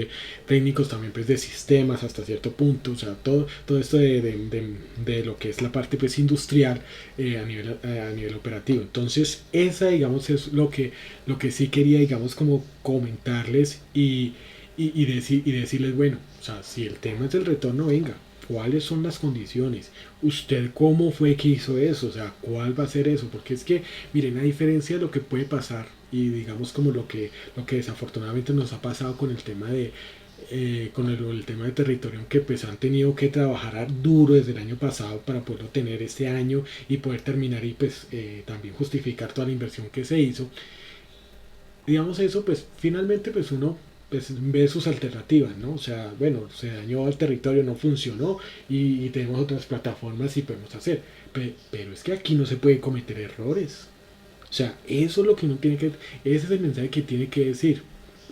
técnicos también pues de sistemas hasta cierto punto, o sea, todo esto de lo que es la parte pues industrial a nivel operativo. Entonces esa digamos es lo que sí quería digamos como comentarles y decirles, bueno, o sea, si el tema es el retorno, venga, cuáles son las condiciones, usted cómo fue que hizo eso, o sea, cuál va a ser eso, porque es que, miren, a diferencia de lo que puede pasar y digamos como lo que desafortunadamente nos ha pasado con el tema el tema de territorio, que pues han tenido que trabajar duro desde el año pasado para poderlo tener este año y poder terminar y pues también justificar toda la inversión que se hizo, digamos eso, pues finalmente pues uno pues ve sus alternativas, ¿no? O sea, bueno, se dañó el territorio, no funcionó y tenemos otras plataformas y podemos hacer. Pero es que aquí no se puede cometer errores. O sea, eso es lo que uno tiene que, ese es el mensaje que tiene que decir.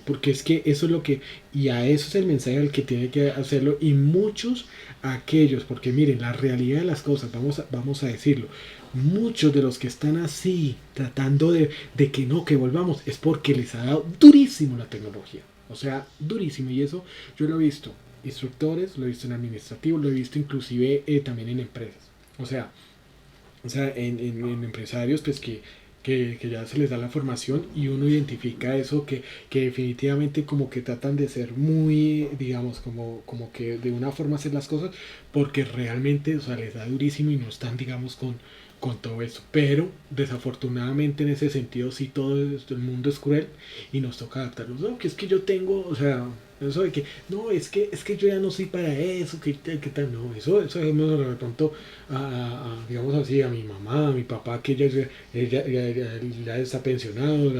Porque es que eso es lo que, y a eso es el mensaje al que tiene que hacerlo, y muchos aquellos, porque miren, la realidad de las cosas, vamos a decirlo, muchos de los que están así, tratando de que no, que volvamos, es porque les ha dado durísimo la tecnología. O sea, durísimo, y eso yo lo he visto, instructores, lo he visto en administrativo, lo he visto inclusive también en empresas. O sea, en empresarios pues que ya se les da la formación y uno identifica eso que definitivamente como que tratan de ser muy, digamos, como que de una forma hacer las cosas porque realmente, o sea, les da durísimo y no están, digamos, con todo eso. Pero desafortunadamente en ese sentido sí todo el mundo es cruel y nos toca adaptarnos. No, que es que yo tengo, o sea, eso de que, no, es que yo ya no soy para eso, que tal, no, eso de pronto digamos así, a mi mamá, a mi papá, que ya está pensionado,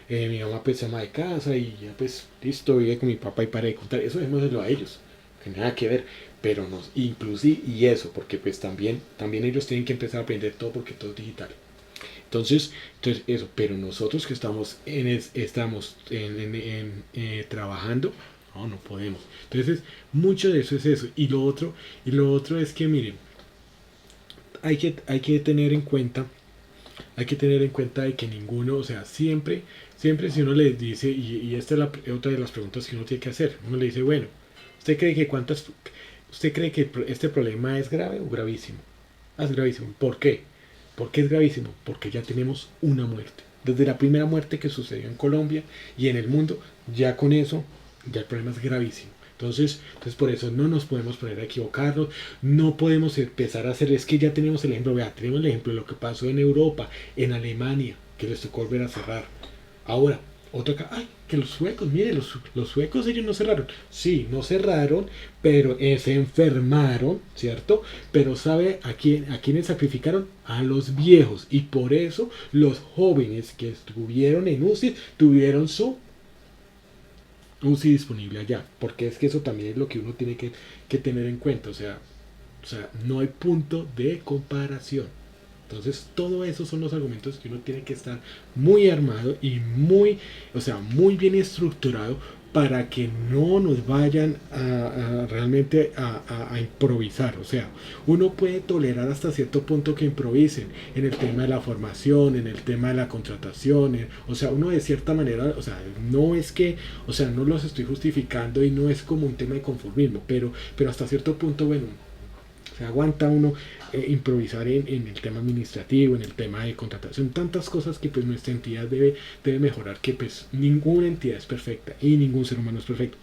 mi mamá pues se ama de casa y ya pues listo, vive con mi papá y para de contar, eso dejémoslo a ellos, que nada que ver, pero nos, inclusive, y eso, porque pues también ellos tienen que empezar a aprender todo porque todo es digital. Entonces eso, pero nosotros que estamos trabajando, no, no podemos. Entonces, mucho de eso es eso. Y lo otro es que, miren, hay que tener en cuenta hay que tener en cuenta de que ninguno, o sea, siempre si uno le dice, y esta es otra de las preguntas que uno tiene que hacer, uno le dice, bueno, usted cree que este problema es grave o gravísimo? Ah, es gravísimo. ¿Por qué? ¿Por qué es gravísimo? Porque ya tenemos una muerte. Desde la primera muerte que sucedió en Colombia y en el mundo, ya con eso, ya el problema es gravísimo. Entonces por eso no nos podemos poner a equivocarnos, no podemos empezar a hacer, es que ya tenemos el ejemplo, vea, tenemos el ejemplo de lo que pasó en Europa, en Alemania, que les tocó volver a cerrar. Ahora, otro acá, ay, que los suecos, mire, los suecos ellos no cerraron. Sí, no cerraron, pero se enfermaron, ¿cierto? Pero ¿sabe a quiénes sacrificaron? A los viejos. Y por eso los jóvenes que estuvieron en UCI tuvieron su UCI disponible allá. Porque es que eso también es lo que uno tiene que tener en cuenta. O sea, no hay punto de comparación. Entonces, todo eso son los argumentos que uno tiene que estar muy armado y muy bien estructurado para que no nos vayan realmente a improvisar. O sea, uno puede tolerar hasta cierto punto que improvisen en el tema de la formación, en el tema de la contratación. O sea, uno de cierta manera, o sea, no es que, o sea, no los estoy justificando y no es como un tema de conformismo, pero hasta cierto punto, bueno, se aguanta uno improvisar en el tema administrativo, en el tema de contratación, tantas cosas que pues nuestra entidad debe mejorar, que pues ninguna entidad es perfecta y ningún ser humano es perfecto.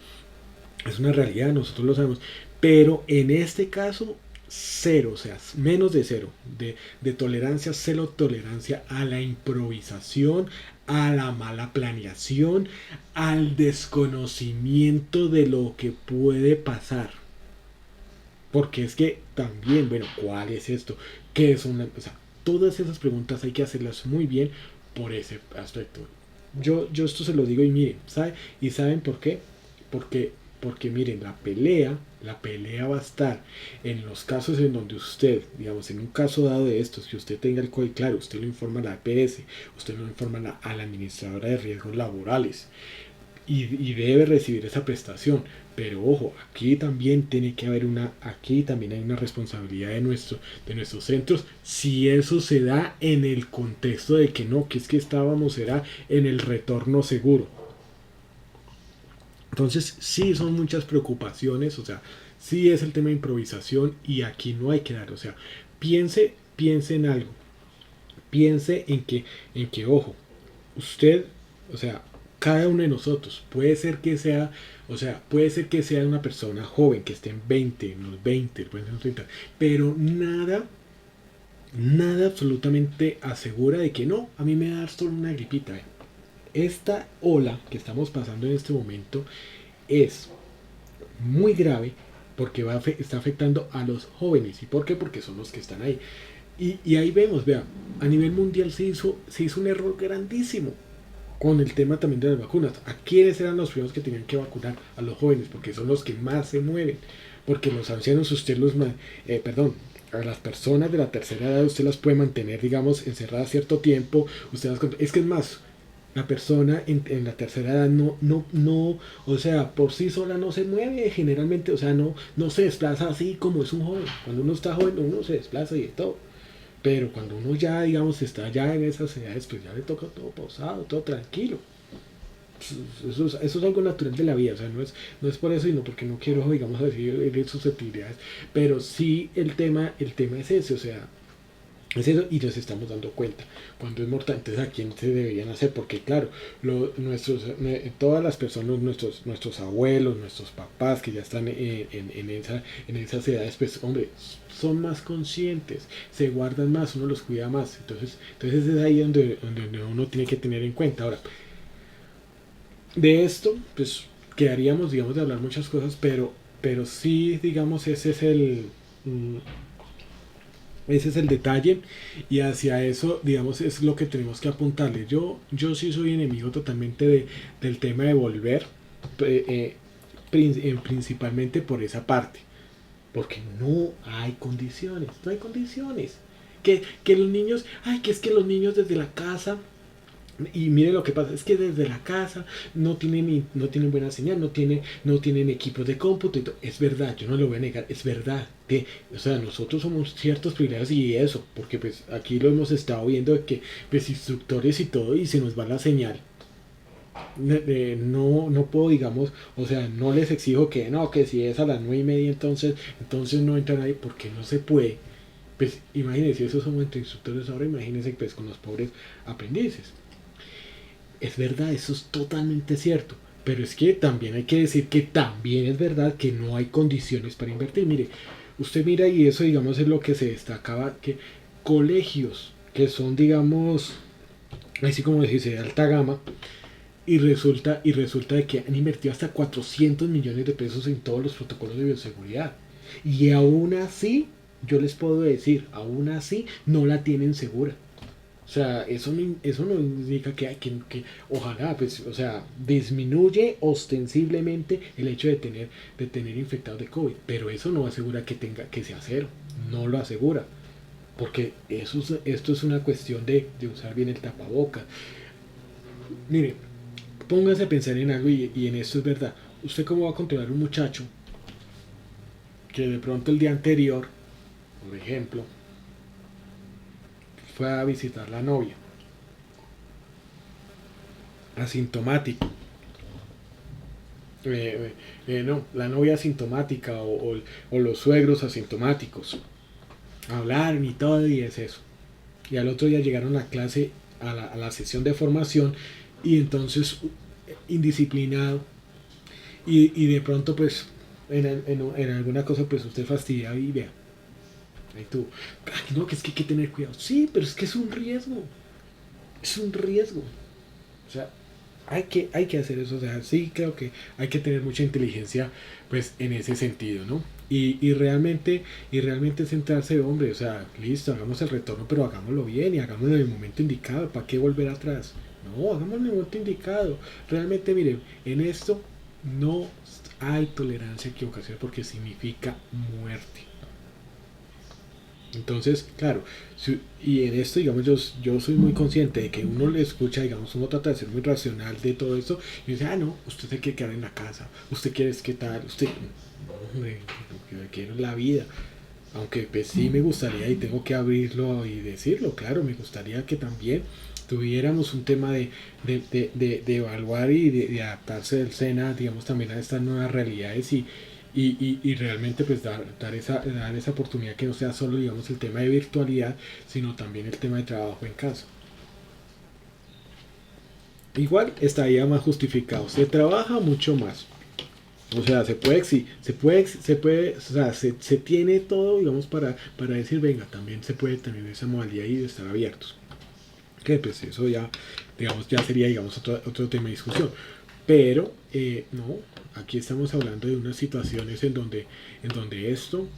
Es una realidad, nosotros lo sabemos, pero en este caso cero, o sea, menos de cero, de tolerancia, cero tolerancia a la improvisación, a la mala planeación, al desconocimiento de lo que puede pasar. Porque es que también, bueno, ¿cuál es esto? ¿Qué es una? O sea, todas esas preguntas hay que hacerlas muy bien por ese aspecto. Yo esto se lo digo y miren, ¿sabe? ¿Y saben por qué? Porque, porque miren, la pelea va a estar en los casos en donde usted, digamos, en un caso dado de estos, que usted tenga el código claro, usted lo informa a la APS, usted lo informa a la administradora de riesgos laborales, y debe recibir esa prestación. Pero ojo, aquí también hay una responsabilidad de nuestros centros, si eso se da en el contexto de que no, que es que estábamos, era en el retorno seguro. Entonces, sí son muchas preocupaciones, o sea, sí es el tema de improvisación y aquí no hay que dar, o sea, piense en algo, piense en que, ojo, usted, o sea, cada uno de nosotros, puede ser que sea una persona joven, que esté en los 20, puede ser en los 30, pero nada absolutamente asegura de que no, a mí me da solo una gripita. Esta ola que estamos pasando en este momento es muy grave porque está afectando a los jóvenes. ¿Y por qué? Porque son los que están ahí. Y ahí vemos, vean, a nivel mundial se hizo un error grandísimo con el tema también de las vacunas. ¿A quiénes eran los primeros que tenían que vacunar? A los jóvenes, porque son los que más se mueven. Porque los ancianos, a las personas de la tercera edad usted las puede mantener, digamos, encerradas cierto tiempo. Es que es más, la persona en la tercera edad no, o sea, por sí sola no se mueve generalmente, o sea, no se desplaza así como es un joven. Cuando uno está joven, uno se desplaza y de todo. Pero cuando uno ya, digamos, está ya en esas edades, pues ya le toca todo pausado, todo tranquilo. Eso es algo natural de la vida, o sea, no es por eso, sino porque no quiero, digamos, decir susceptibilidades, pero sí el tema es ese, o sea, es eso y nos estamos dando cuenta cuando es mortal. Entonces, ¿a quién se deberían hacer? Porque claro, todas las personas, nuestros abuelos, nuestros papás que ya están en esas edades, pues hombre, son más conscientes, se guardan más, uno los cuida más. Entonces es ahí donde uno tiene que tener en cuenta. Ahora, de esto, pues quedaríamos, digamos, de hablar muchas cosas, pero sí, digamos, ese es el detalle, y hacia eso, digamos, es lo que tenemos que apuntarle. Yo sí soy enemigo totalmente del tema de volver, eh, principalmente por esa parte, porque no hay condiciones. Que los niños, ay, que es que los niños desde la casa Y mire lo que pasa, es que desde la casa no tienen buena señal, no tienen equipos de cómputo. Es verdad, yo no lo voy a negar, es verdad. O sea, nosotros somos ciertos privilegios y eso, porque pues aquí lo hemos estado viendo de que pues instructores y todo y se nos va la señal. No puedo, digamos, o sea, no les exijo que no, que si es a las 9:30, entonces no entra nadie, porque no se puede. Pues imagínense, esos somos entre instructores ahora, imagínense pues con los pobres aprendices. Es verdad, eso es totalmente cierto. Pero es que también hay que decir que también es verdad que no hay condiciones para invertir. Mire, usted mira y eso digamos es lo que se destacaba, que colegios que son digamos, así como decirse, de alta gama, y resulta de que han invertido hasta 400 millones de pesos en todos los protocolos de bioseguridad. Y aún así, yo les puedo decir, aún así no la tienen segura. O sea, eso no indica que ojalá, pues, o sea, disminuye ostensiblemente el hecho de tener infectados de COVID, pero eso no asegura que sea cero, no lo asegura, porque esto es una cuestión de usar bien el tapabocas. Mire, póngase a pensar en algo y en esto es verdad. ¿Usted cómo va a controlar a un muchacho que de pronto el día anterior, por ejemplo, fue a visitar la novia, asintomático? No, la novia asintomática o los suegros asintomáticos. Hablaron y todo y es eso. Y al otro día llegaron a clase, a la sesión de formación y entonces indisciplinado y de pronto pues en alguna cosa pues usted fastidia y vea. Ahí tú, "Ay, no, que es que hay que tener cuidado. Sí, pero es que es un riesgo. Es un riesgo. O sea, hay que hacer eso. O sea, sí creo que hay que tener mucha inteligencia pues en ese sentido, ¿no? Y realmente centrarse, hombre, o sea, listo, hagamos el retorno, pero hagámoslo bien y hagámoslo en el momento indicado. ¿Para qué volver atrás? No, hagámoslo en el momento indicado. Realmente, mire, en esto no hay tolerancia a equivocación porque significa muerte. Entonces, claro, y en esto, digamos, yo soy muy consciente de que uno le escucha, digamos, uno trata de ser muy racional de todo esto y dice, no, usted se quiere quedar en la casa, usted quiere es que tal, usted, no, hombre, lo que quiero es la vida. Aunque pues sí me gustaría y tengo que abrirlo y decirlo, claro, me gustaría que también tuviéramos un tema de evaluar y de adaptarse del SENA, digamos, también a estas nuevas realidades y realmente pues dar esa oportunidad que no sea solo, digamos, el tema de virtualidad, sino también el tema de trabajo en casa. Igual estaría más justificado, se trabaja mucho más. O sea, se puede, o sea, se tiene todo, digamos, para decir, venga, también se puede tener esa modalidad y de estar abiertos. Que pues eso ya, digamos, ya sería, digamos, otro tema de discusión. Pero, no, aquí estamos hablando de unas situaciones en donde esto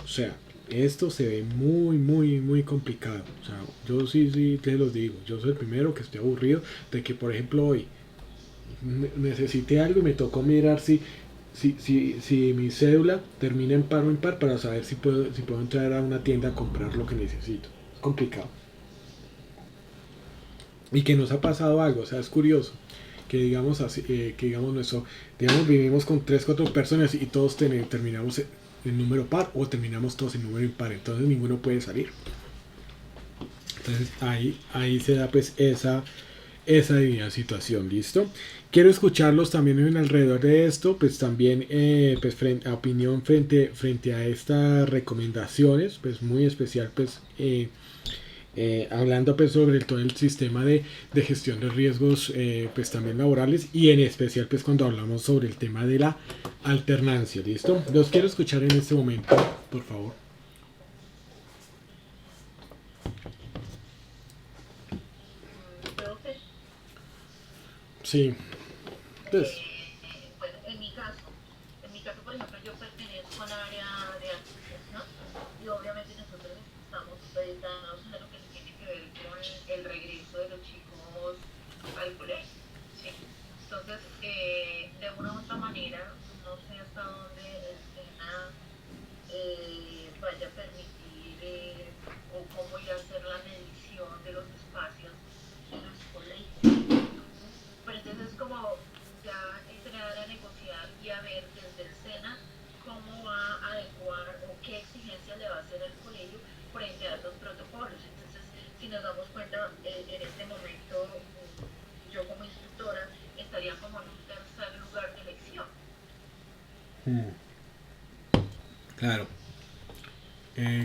se ve muy, muy, muy complicado. O sea, yo sí, te los digo, yo soy el primero que estoy aburrido de que, por ejemplo, hoy necesité algo y me tocó mirar si mi cédula termina en par o impar para saber si puedo entrar a una tienda a comprar lo que necesito. Es complicado. Y que nos ha pasado algo, o sea, es curioso que digamos así, que digamos vivimos con 3 4 personas y todos terminamos en número par o terminamos todos en número impar, entonces ninguno puede salir. Entonces ahí se da pues esa divina situación, ¿listo? Quiero escucharlos también en alrededor de esto, pues también pues opinión frente a estas recomendaciones, pues muy especial pues hablando pues sobre todo el sistema de gestión de riesgos pues también laborales y en especial pues cuando hablamos sobre el tema de la alternancia, ¿listo? Los quiero escuchar en este momento, por favor. Profe, Sí, pues bueno, en mi caso, por ejemplo, yo pertenezco al área de administración y obviamente nosotros estamos supeditados a lo que tiene que ver con el regreso de los chicos al colegio, ¿sí? Entonces, de una u otra manera, no sé hasta dónde el SENA vaya a permitir o cómo ir a hacer la medición de los espacios en los colegios. frente a esos protocolos. Entonces, si nos damos cuenta, en este momento, yo como instructora estaría como en un tercer lugar de elección. Mm, claro,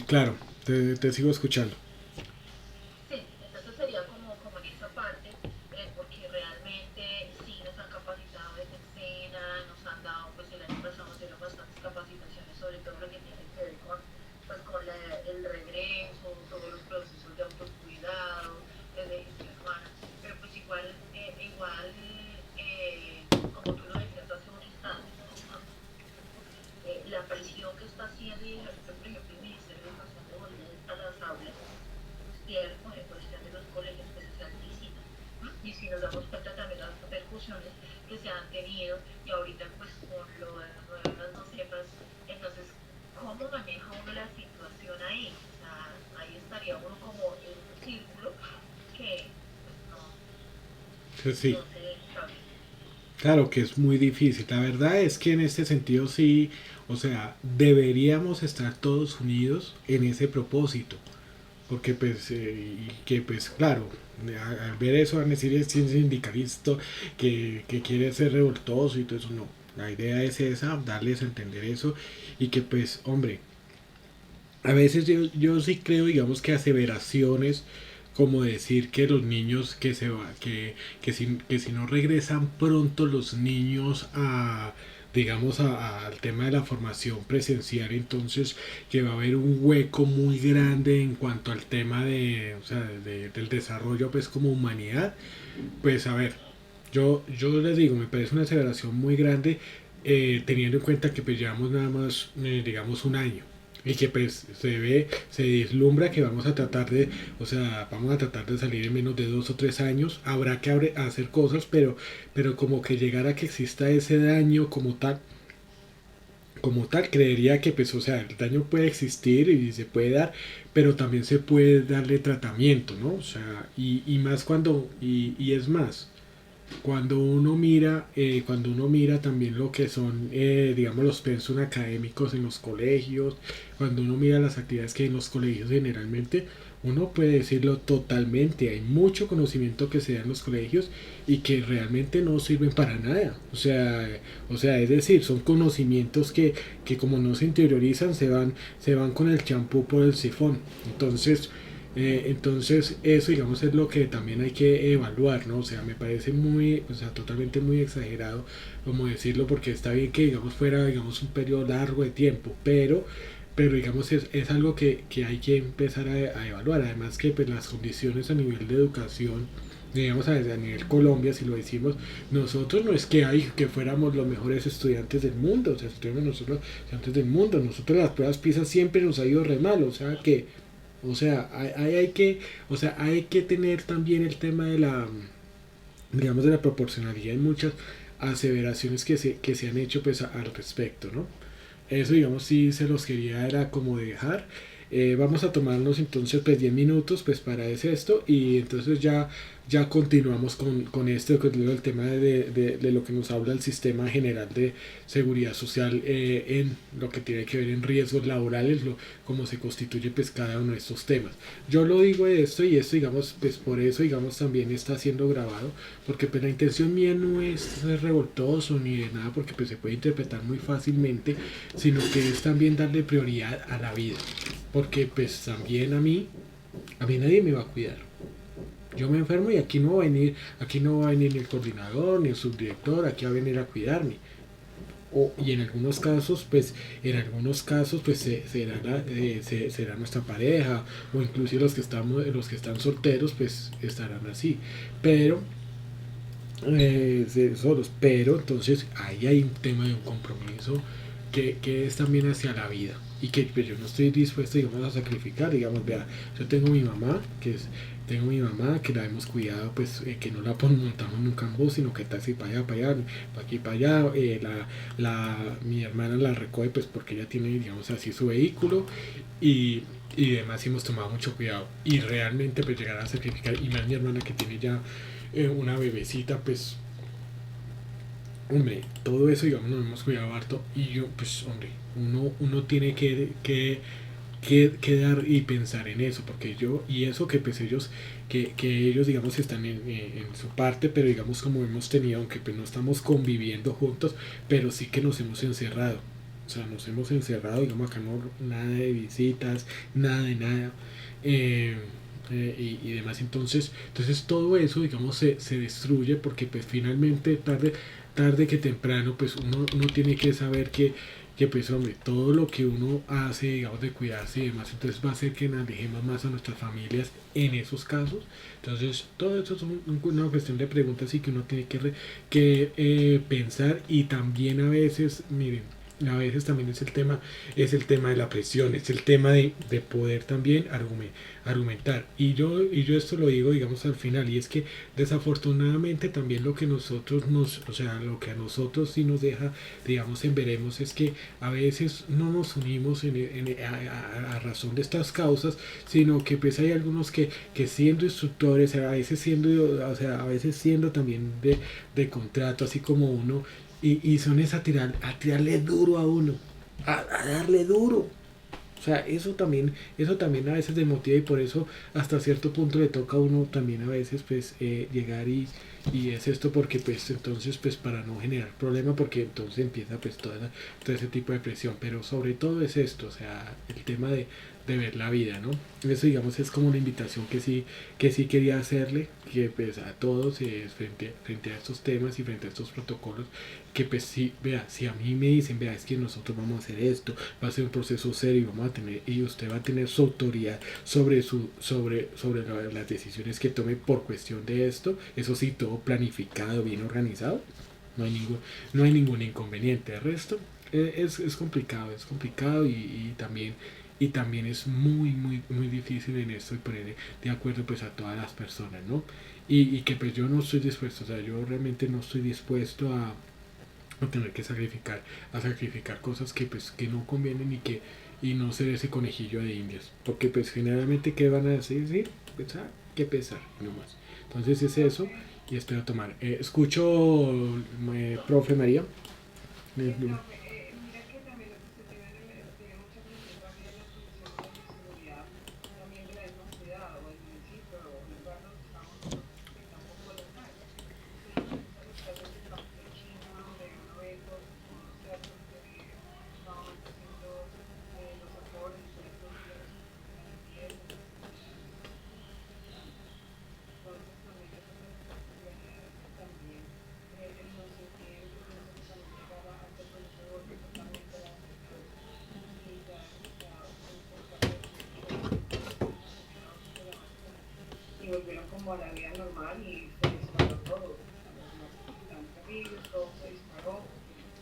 claro, te sigo escuchando. Sí, entonces sería como en esa parte, porque realmente sí nos han capacitado desde escena, nos han dado, pues el año pasado nos dieron bastantes capacitaciones sobre todo lo que tiene que ver con, pues, con el regreso, todos los procesos de autocuidado, de gestión humana, pero pues igual, como tú lo decías hace un instante, ¿no? La presión que está haciendo y ejerce, por ejemplo, el Ministerio de Educación de volver a las aulas, cierto, en cuestión de los colegios, pues es altísima. ¿No? Y si nos damos cuenta también las repercusiones que se han tenido, y ahorita pues con lo de las nuevas no cepas, entonces, ¿cómo maneja uno la situación ahí? O sea, ahí estaría uno como en un círculo que pues Sí, sí. no se sabe. Claro que es muy difícil. La verdad es que en este sentido sí, o sea, deberíamos estar todos unidos en ese propósito. Porque pues, y que pues claro, al ver eso van a decir es sindicalista que quiere ser revoltoso y todo eso, no. La idea es esa, darles a entender eso y que pues, hombre, a veces yo sí creo, digamos que aseveraciones como decir que los niños que se va, que si no regresan pronto los niños a digamos al tema de la formación presencial, entonces que va a haber un hueco muy grande en cuanto al tema de, o sea, del desarrollo pues como humanidad. Pues a ver, yo les digo, me parece una aseveración muy grande, teniendo en cuenta que pues llevamos nada más, digamos, un año. Y que pues se ve, se vislumbra que vamos a tratar de, o sea, vamos a tratar de salir en menos de 2 o 3 años. Habrá que hacer cosas, pero como que llegar a que exista ese daño como tal, creería que pues, o sea, el daño puede existir y se puede dar, pero también se puede darle tratamiento, ¿no? O sea, y más y es más, cuando uno mira también lo que son, digamos, los pensos académicos en los colegios, cuando uno mira las actividades que hay en los colegios generalmente, uno puede decirlo totalmente, hay mucho conocimiento que se da en los colegios y que realmente no sirven para nada. O sea, es decir, son conocimientos que como no se interiorizan, se van con el champú por el sifón. Entonces eso digamos es lo que también hay que evaluar, ¿no? O sea, me parece muy, o sea, totalmente muy exagerado como decirlo porque está bien que digamos fuera digamos un periodo largo de tiempo, pero digamos es algo que hay que empezar a evaluar. Además que pues las condiciones a nivel de educación, digamos a nivel Colombia, si lo decimos, nosotros no es que hay que fuéramos los mejores estudiantes del mundo, o sea, si fuéramos nosotros los estudiantes del mundo, nosotros las pruebas PISA siempre nos ha ido re mal, hay que, o sea, hay que tener también el tema de la, digamos, de la proporcionalidad en muchas aseveraciones que se han hecho pues al respecto, ¿no? Eso, digamos, sí se los quería era como dejar. Vamos a tomarnos entonces pues 10 minutos pues para ese esto y entonces ya continuamos con esto, con el tema de lo que nos habla el sistema general de seguridad social en lo que tiene que ver en riesgos laborales, cómo se constituye pues cada uno de estos temas. Yo lo digo de esto y esto digamos pues por eso digamos también está siendo grabado porque pues la intención mía no es ser revoltoso ni de nada porque pues se puede interpretar muy fácilmente, sino que es también darle prioridad a la vida, porque pues también a mí nadie me va a cuidar. Yo me enfermo y aquí no va a venir ni el coordinador ni el subdirector, aquí va a venir a cuidarme. Y en algunos casos pues será nuestra pareja o inclusive los que están solteros pues estarán así, pero solos, pero entonces ahí hay un tema de un compromiso que es también hacia la vida y que pues, yo no estoy dispuesto digamos a sacrificar, digamos, vea, yo tengo mi mamá que la hemos cuidado pues que no la montamos nunca en bus sino que taxi para allá para aquí para allá, mi hermana la recoge pues porque ella tiene digamos así su vehículo y demás y hemos tomado mucho cuidado y realmente pues llegar a sacrificar y más mi hermana que tiene ya una bebecita, pues, hombre, todo eso, digamos, nos hemos cuidado harto. Y yo, pues, hombre, uno tiene que dar y pensar en eso, porque yo, y eso que pues que ellos digamos están en su parte, pero digamos como hemos tenido, aunque pues no estamos conviviendo juntos, pero sí que nos hemos encerrado. O sea, nos hemos encerrado, digamos acá no, nada de visitas, nada de nada. eh, y demás, entonces todo eso digamos se destruye porque pues finalmente tarde que temprano pues uno tiene que saber que pues hombre, todo lo que uno hace, digamos, de cuidarse y demás, entonces va a hacer que nos alejemos más a nuestras familias en esos casos. Entonces, todo eso es una cuestión de preguntas y que uno tiene que pensar y también a veces, miren, a veces también es el tema de la presión, es el tema de poder también argumentar. Y yo esto lo digo, digamos, al final, y es que desafortunadamente también lo que o sea, lo que a nosotros sí nos deja, digamos, en veremos es que a veces no nos unimos a razón de estas causas, sino que pues hay algunos que siendo instructores, a veces siendo, o sea, a veces siendo también de contrato, así como uno, y son es a tirarle duro a uno, a darle duro. O sea, eso también a veces desmotiva y por eso hasta cierto punto le toca a uno también a veces pues llegar y es esto porque pues entonces pues para no generar problema porque entonces empieza pues todo ese tipo de presión. Pero sobre todo es esto, o sea, el tema de ver la vida, ¿no? Eso digamos es como una invitación que sí quería hacerle, que pues a todos frente a estos temas y frente a estos protocolos, que pues sí, vea, si a mí me dicen, vea, es que nosotros vamos a hacer esto, va a ser un proceso serio y vamos a tener, y usted va a tener su autoridad sobre las decisiones que tome por cuestión de esto, eso sí, todo planificado, bien organizado, no hay ningún, no hay ningún inconveniente. El resto es complicado y también es muy difícil en esto y poner de acuerdo pues a todas las personas, ¿no? Y que pues yo no estoy dispuesto, o sea, yo realmente no estoy dispuesto a tener que sacrificar cosas que pues que no convienen y no ser ese conejillo de indias, porque pues generalmente qué van a decir, sí, pensar, que pesar, no más. Entonces es eso y espero tomar. Escucho, profe María. Sí, profe, mira que también lo que usted tiene mucha presión también en las condiciones de bioseguridad, también de la misma ciudad o el municipio o el lugar donde estamos nosotros, porque tampoco lo hay. Entonces uno piensa los casos del campo de China, donde uno ve unos cerdos nuevamente haciendo los aportes y todas estas cuestiones con la limpieza, las condiciones sanitarias. Entonces también es otra realidad que también nos impiden que pienso que también llegar a este proceso de volver totalmente a la actividad y ya demasiado por parte de nosotros los empleados y de la banda y volvieron como a la vida normal y se disparó todo, o sea, los muertos están terribles, todo se disparó,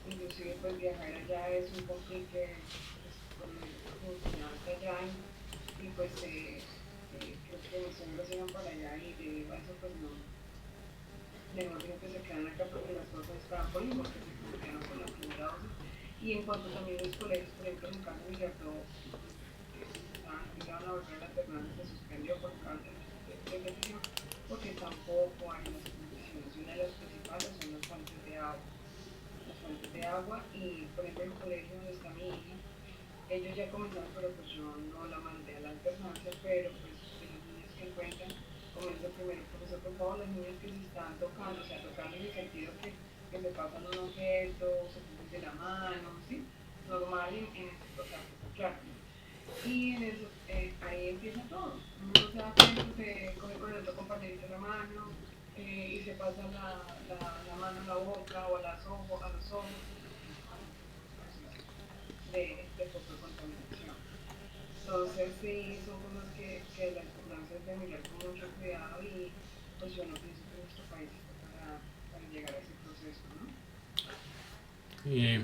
inclusive pues viajar allá es un complique pues, con el funcionante allá y pues creo que mis hombres iban para allá y debido a eso pues no, mejor dijo que se quedan acá porque las cosas estaban por porque se cumplieron con la primera dosis. Y en cuanto también a los colegios, por ejemplo, en Carmen Villardo, iban a volver a la alternanza, se suspendió por causa de petición, porque tampoco hay las condiciones. Y una de las principales son las fuentes de agua. Las fuentes de agua y, por ejemplo, el colegio donde está mi hija, ellos ya comenzaron, pero pues yo no la mandé a la alternancia, pero pues de los niños que encuentran, como es el primero profesor, por favor, los niños que se están tocando, o sea, tocando en el sentido que se pasan un objeto, se ponen de la mano, ¿sí? Normal o sea, claro. Y en eso, ahí empieza todo. Uno no se da cuenta, se coge con el otro compañerito en la mano y se pasa la mano en la boca o a los ojos, y no hay ningún proceso de fotocontaminación. Entonces sí, son cosas que la importancia es de mirar con mucho cuidado y pues yo no pienso que nuestro país esté para llegar a ese proceso, ¿no? Eh,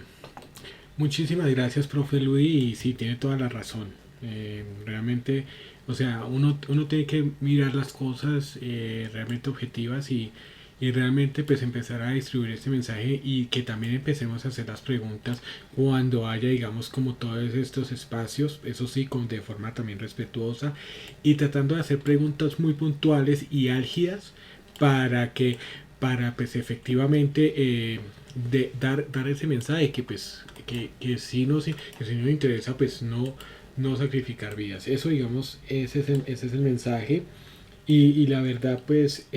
Muchísimas gracias, profe Luis, y sí, tiene toda la razón. Realmente, o sea, uno tiene que mirar las cosas realmente objetivas y realmente pues empezar a distribuir este mensaje y que también empecemos a hacer las preguntas cuando haya, digamos, como todos estos espacios, eso sí, de forma también respetuosa y tratando de hacer preguntas muy puntuales y álgidas para que, para pues efectivamente dar ese mensaje que pues que si nos interesa pues no sacrificar vidas. Eso, digamos, ese es el mensaje. Y la verdad, pues,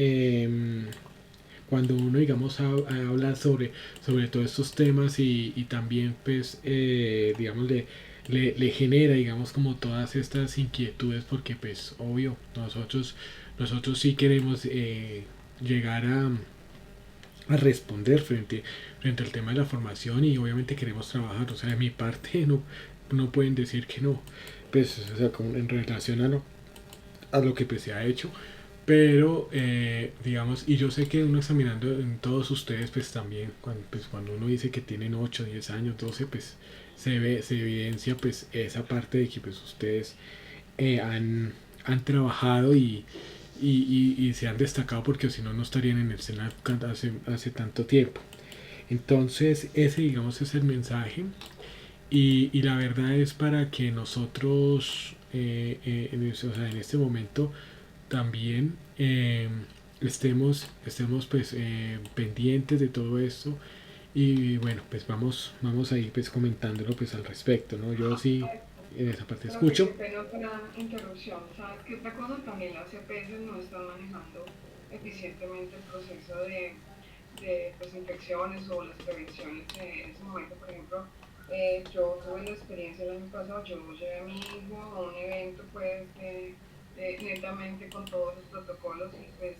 cuando uno, digamos, habla sobre todos estos temas y también, pues, digamos, le genera, digamos, como todas estas inquietudes, porque, pues, obvio, nosotros sí queremos llegar a responder frente al tema de la formación y obviamente queremos trabajar. O sea, de mi parte no pueden decir que no. Pues, o sea, en relación a lo que pues se ha hecho. Pero, digamos, y yo sé que uno examinando en todos ustedes, pues también, cuando uno dice que tienen 8 10 años, 12 pues se evidencia pues esa parte de que pues ustedes han trabajado y se han destacado porque si no, no estarían en el SENA hace tanto tiempo. Entonces, ese, digamos, es el mensaje. Y la verdad es para que nosotros, o sea, en este momento, también estemos pues pendientes de todo esto y bueno pues vamos a ir pues comentándolo pues al respecto, ¿no? Yo sí en esa parte Profe, qué escucho. pena otra interrupción. ¿Sabes qué otra cosa? También las EPS no están manejando eficientemente el proceso de pues, infecciones o las prevenciones en ese momento. Por ejemplo, yo tuve la experiencia el año pasado, yo llevé a mi hijo a un evento pues netamente con todos los protocolos y pues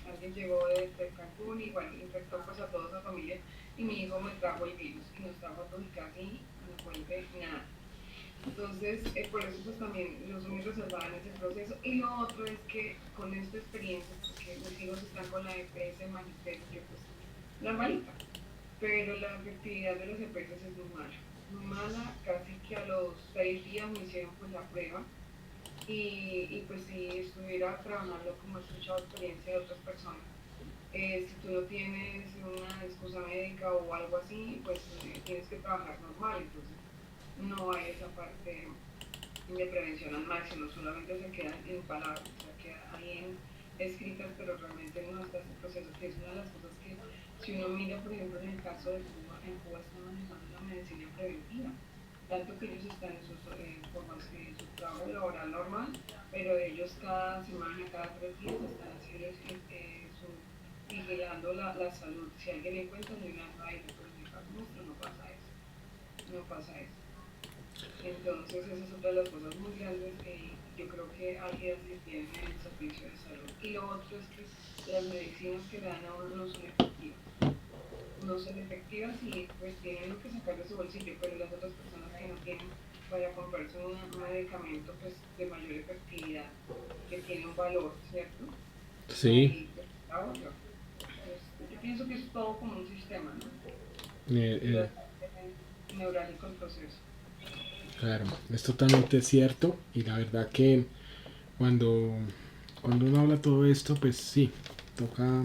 alguien llegó de Cancún y bueno, infectó pues a toda esa familia y mi hijo me trajo el virus y nos trajo a todos y casi no vuelve nada. Entonces, por eso pues también yo soy muy reservada en ese proceso. Y lo otro es que con esta experiencia, porque mis hijos están con la EPS Magisterio, yo pues normalita, pero la efectividad de las EPS es muy mala. Muy mala, casi que a los 6 días me hicieron pues la prueba y pues si estuviera trabajando como he escuchado experiencia de otras personas, si tú no tienes una excusa médica o algo así, pues tienes que trabajar normal, entonces no hay esa parte de prevención al máximo, solamente se quedan en palabras, o sea, queda ahí escritas, pero realmente no está ese proceso, que es una de las cosas que, si uno mira, por ejemplo, en el caso de Cuba, en Cuba están manejando la medicina preventiva, tanto que ellos están en su trabajo laboral normal, pero ellos cada semana, cada 3 días están haciendo vigilando la salud. Si alguien encuentra, no hay nada ahí, pero en el caso nuestro no pasa eso, no pasa eso. Entonces, esa es otra de las cosas muy grandes que yo creo que alguien que tiene el servicio de salud. Y lo otro es que las medicinas que le dan a uno no son efectivas. No son efectivas y pues tienen que sacar de su bolsillo, pero las otras personas que no tienen para comprarse un medicamento pues de mayor efectividad, que tiene un valor, ¿cierto? Sí, Ahí pues, está otro. Pues, yo pienso que es todo como un sistema, ¿no? eh, Y eh, bastante neurálgico el proceso. claro, es totalmente cierto y la verdad que cuando, cuando uno habla todo esto pues sí, toca,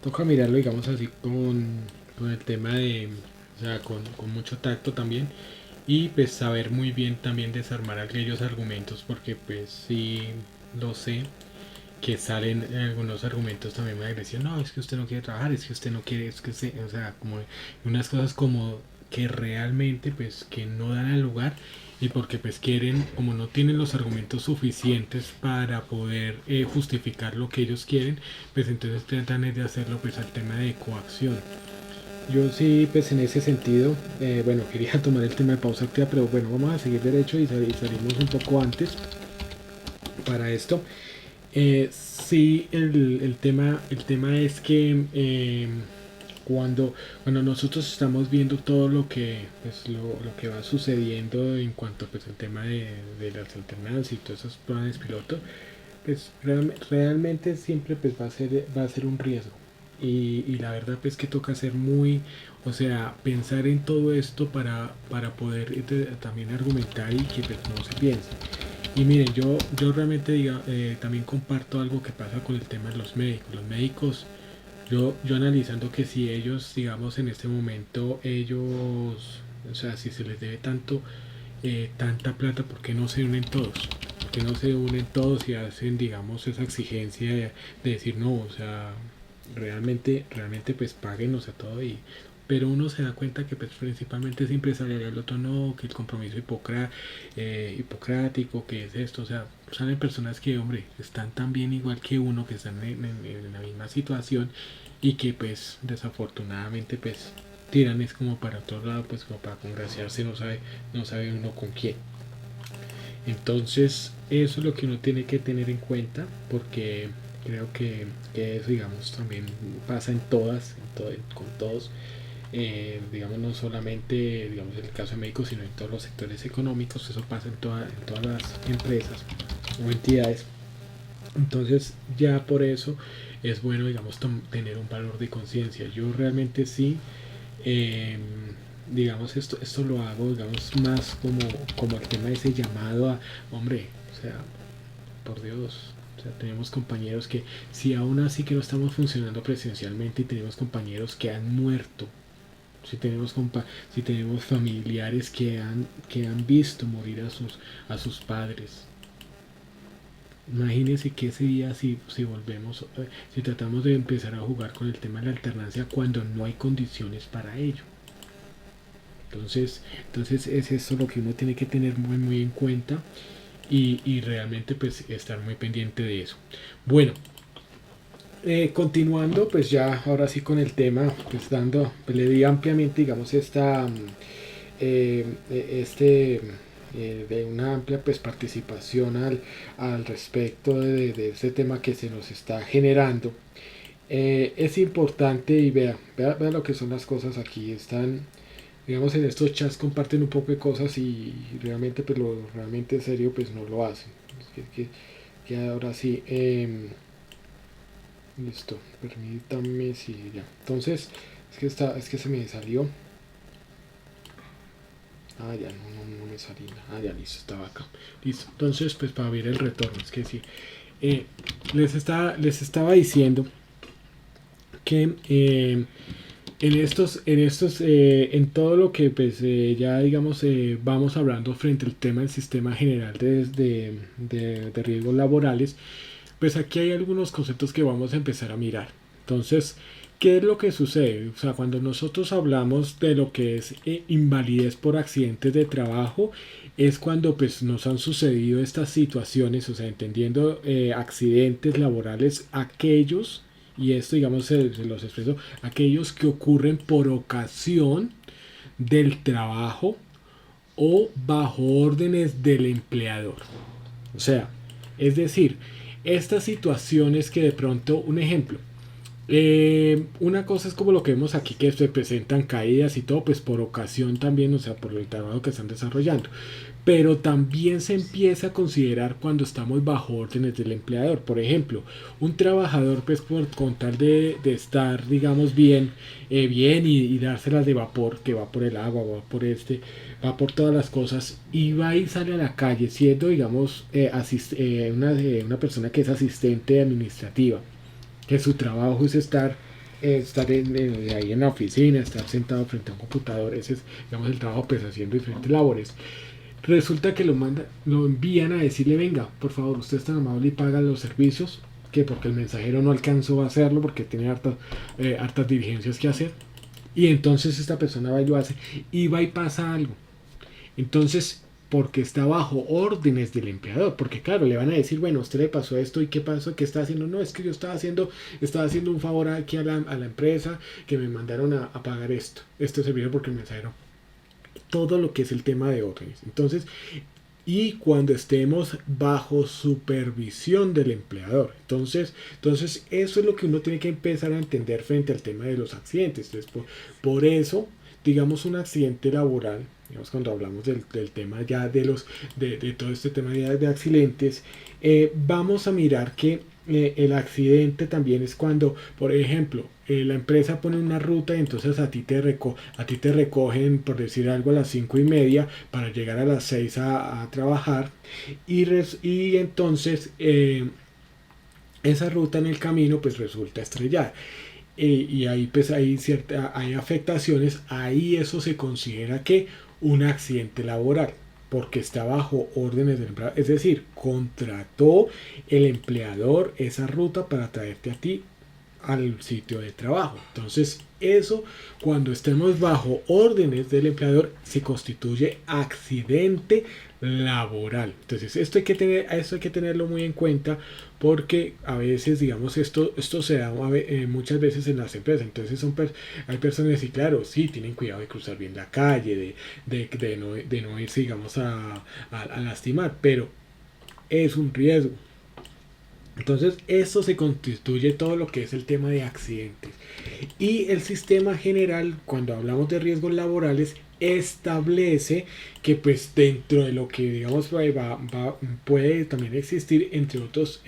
toca mirarlo digamos así con el tema de, o sea, con mucho tacto también y pues saber muy bien también desarmar aquellos argumentos porque pues sí lo sé que salen algunos argumentos también me agresión, no, es que usted no quiere trabajar, es que usted no quiere, es que se, o sea, como unas cosas como que realmente pues que no dan al lugar y porque pues quieren, como no tienen los argumentos suficientes para poder justificar lo que ellos quieren, pues entonces tratan de hacerlo pues al tema de coacción. Yo sí, pues en ese sentido, bueno, quería tomar el tema de pausa activa, pero bueno, vamos a seguir derecho y salimos un poco antes para esto. Sí, el tema es que cuando nosotros estamos viendo todo lo que, pues, lo que va sucediendo en cuanto pues, al tema de las alternancias y todos esos planes pilotos, pues realmente siempre pues, va a ser un riesgo. Y la verdad pues que toca ser muy, o sea, pensar en todo esto para poder también argumentar y que pues, no se piense. Y miren, yo realmente también comparto algo que pasa con el tema de los médicos. Los médicos, yo analizando que si ellos, digamos, en este momento, o sea, si se les debe tanta plata, ¿por qué no se unen todos? ¿Por qué no se unen todos y hacen, digamos, esa exigencia de decir, no, o sea, realmente pues páguenos a todo y pero uno se da cuenta que pues, principalmente siempre sale el otro no, que el compromiso hipocrático, que es esto, o sea, salen personas que, hombre, están tan bien igual que uno, que están en la misma situación y que pues desafortunadamente pues tiran es como para otro lado, pues como para congraciarse, no sabe uno con quién. Entonces, eso es lo que uno tiene que tener en cuenta, porque creo que eso, digamos, también pasa en todas, con todos, digamos, no solamente, digamos, en el caso de médicos, sino en todos los sectores económicos, eso pasa en todas las empresas o entidades. Entonces, ya por eso es bueno, digamos, tener un valor de conciencia. Yo realmente sí, eh, digamos, esto lo hago, digamos, más como el tema de ese llamado a, hombre, o sea, por Dios. O sea, tenemos compañeros que, si aún así que no estamos funcionando presencialmente y tenemos compañeros que han muerto, si tenemos familiares que han visto morir a sus padres, imagínense que ese día si volvemos, si tratamos de empezar a jugar con el tema de la alternancia cuando no hay condiciones para ello. Entonces es eso lo que uno tiene que tener muy muy en cuenta y realmente pues estar muy pendiente de eso. Bueno, continuando pues ya ahora sí con el tema, pues le di ampliamente digamos este de una amplia pues participación al respecto de este tema que se nos está generando. Es importante y vea lo que son las cosas aquí. Están, digamos, en estos chats comparten un poco de cosas y realmente pues lo realmente serio pues no lo hacen. Que ahora sí, listo, permítame si ya. Entonces, es que se me salió. Ah, ya, no me salí. Ah, ya, listo, estaba acá. Listo. Entonces, pues para ver el retorno, es que sí. Les estaba diciendo que en todo lo que pues ya digamos vamos hablando frente al tema del sistema general de riesgos laborales, pues aquí hay algunos conceptos que vamos a empezar a mirar. Entonces, ¿qué es lo que sucede? O sea, cuando nosotros hablamos de lo que es invalidez por accidentes de trabajo, es cuando pues nos han sucedido estas situaciones, o sea, entendiendo accidentes laborales, aquellos, y esto digamos se los expreso, aquellos que ocurren por ocasión del trabajo o bajo órdenes del empleador. O sea, es decir, estas situaciones que de pronto, un ejemplo, una cosa es como lo que vemos aquí que se presentan caídas y todo, pues por ocasión también, o sea, por el trabajo que están desarrollando. Pero también se empieza a considerar cuando estamos bajo órdenes del empleador. Por ejemplo, un trabajador, pues con tal de estar, digamos, bien y dárselas de vapor, que va por el agua, va por todas las cosas, y va y sale a la calle siendo, digamos, una persona que es asistente administrativa, que su trabajo es estar ahí en la oficina, estar sentado frente a un computador, ese es, digamos, el trabajo, pues haciendo diferentes labores. Resulta que lo envían a decirle, venga, por favor, usted es tan amable y paga los servicios, que porque el mensajero no alcanzó a hacerlo, porque tiene hartas diligencias que hacer. Y entonces esta persona va y lo hace, y va y pasa algo. Entonces, porque está bajo órdenes del empleador, porque claro, le van a decir, bueno, a usted le pasó esto y qué pasó, qué está haciendo. No, es que yo estaba haciendo un favor aquí a la empresa, que me mandaron a pagar este servicio porque el mensajero, todo lo que es el tema de órdenes. Entonces, y cuando estemos bajo supervisión del empleador. Entonces eso es lo que uno tiene que empezar a entender frente al tema de los accidentes. Entonces, por eso, digamos, un accidente laboral, digamos, cuando hablamos del tema ya de todo este tema de accidentes, vamos a mirar que el accidente también es cuando, por ejemplo, la empresa pone una ruta y entonces a ti te recogen, por decir algo, a las 5:30 para llegar a las 6 a trabajar y entonces esa ruta en el camino pues resulta estrellada. Y ahí pues hay afectaciones, ahí eso se considera que un accidente laboral, porque está bajo órdenes del empleador, es decir, contrató el empleador esa ruta para traerte a ti al sitio de trabajo. Entonces, eso, cuando estemos bajo órdenes del empleador, se constituye accidente laboral. Entonces, esto hay que tenerlo muy en cuenta, porque a veces, digamos, esto se da muchas veces en las empresas. Entonces, hay personas que, claro, sí, tienen cuidado de cruzar bien la calle, de no irse, digamos, a lastimar, pero es un riesgo. Entonces, esto se constituye todo lo que es el tema de accidentes. Y el sistema general, cuando hablamos de riesgos laborales, establece que pues dentro de lo que digamos puede también existir entre otros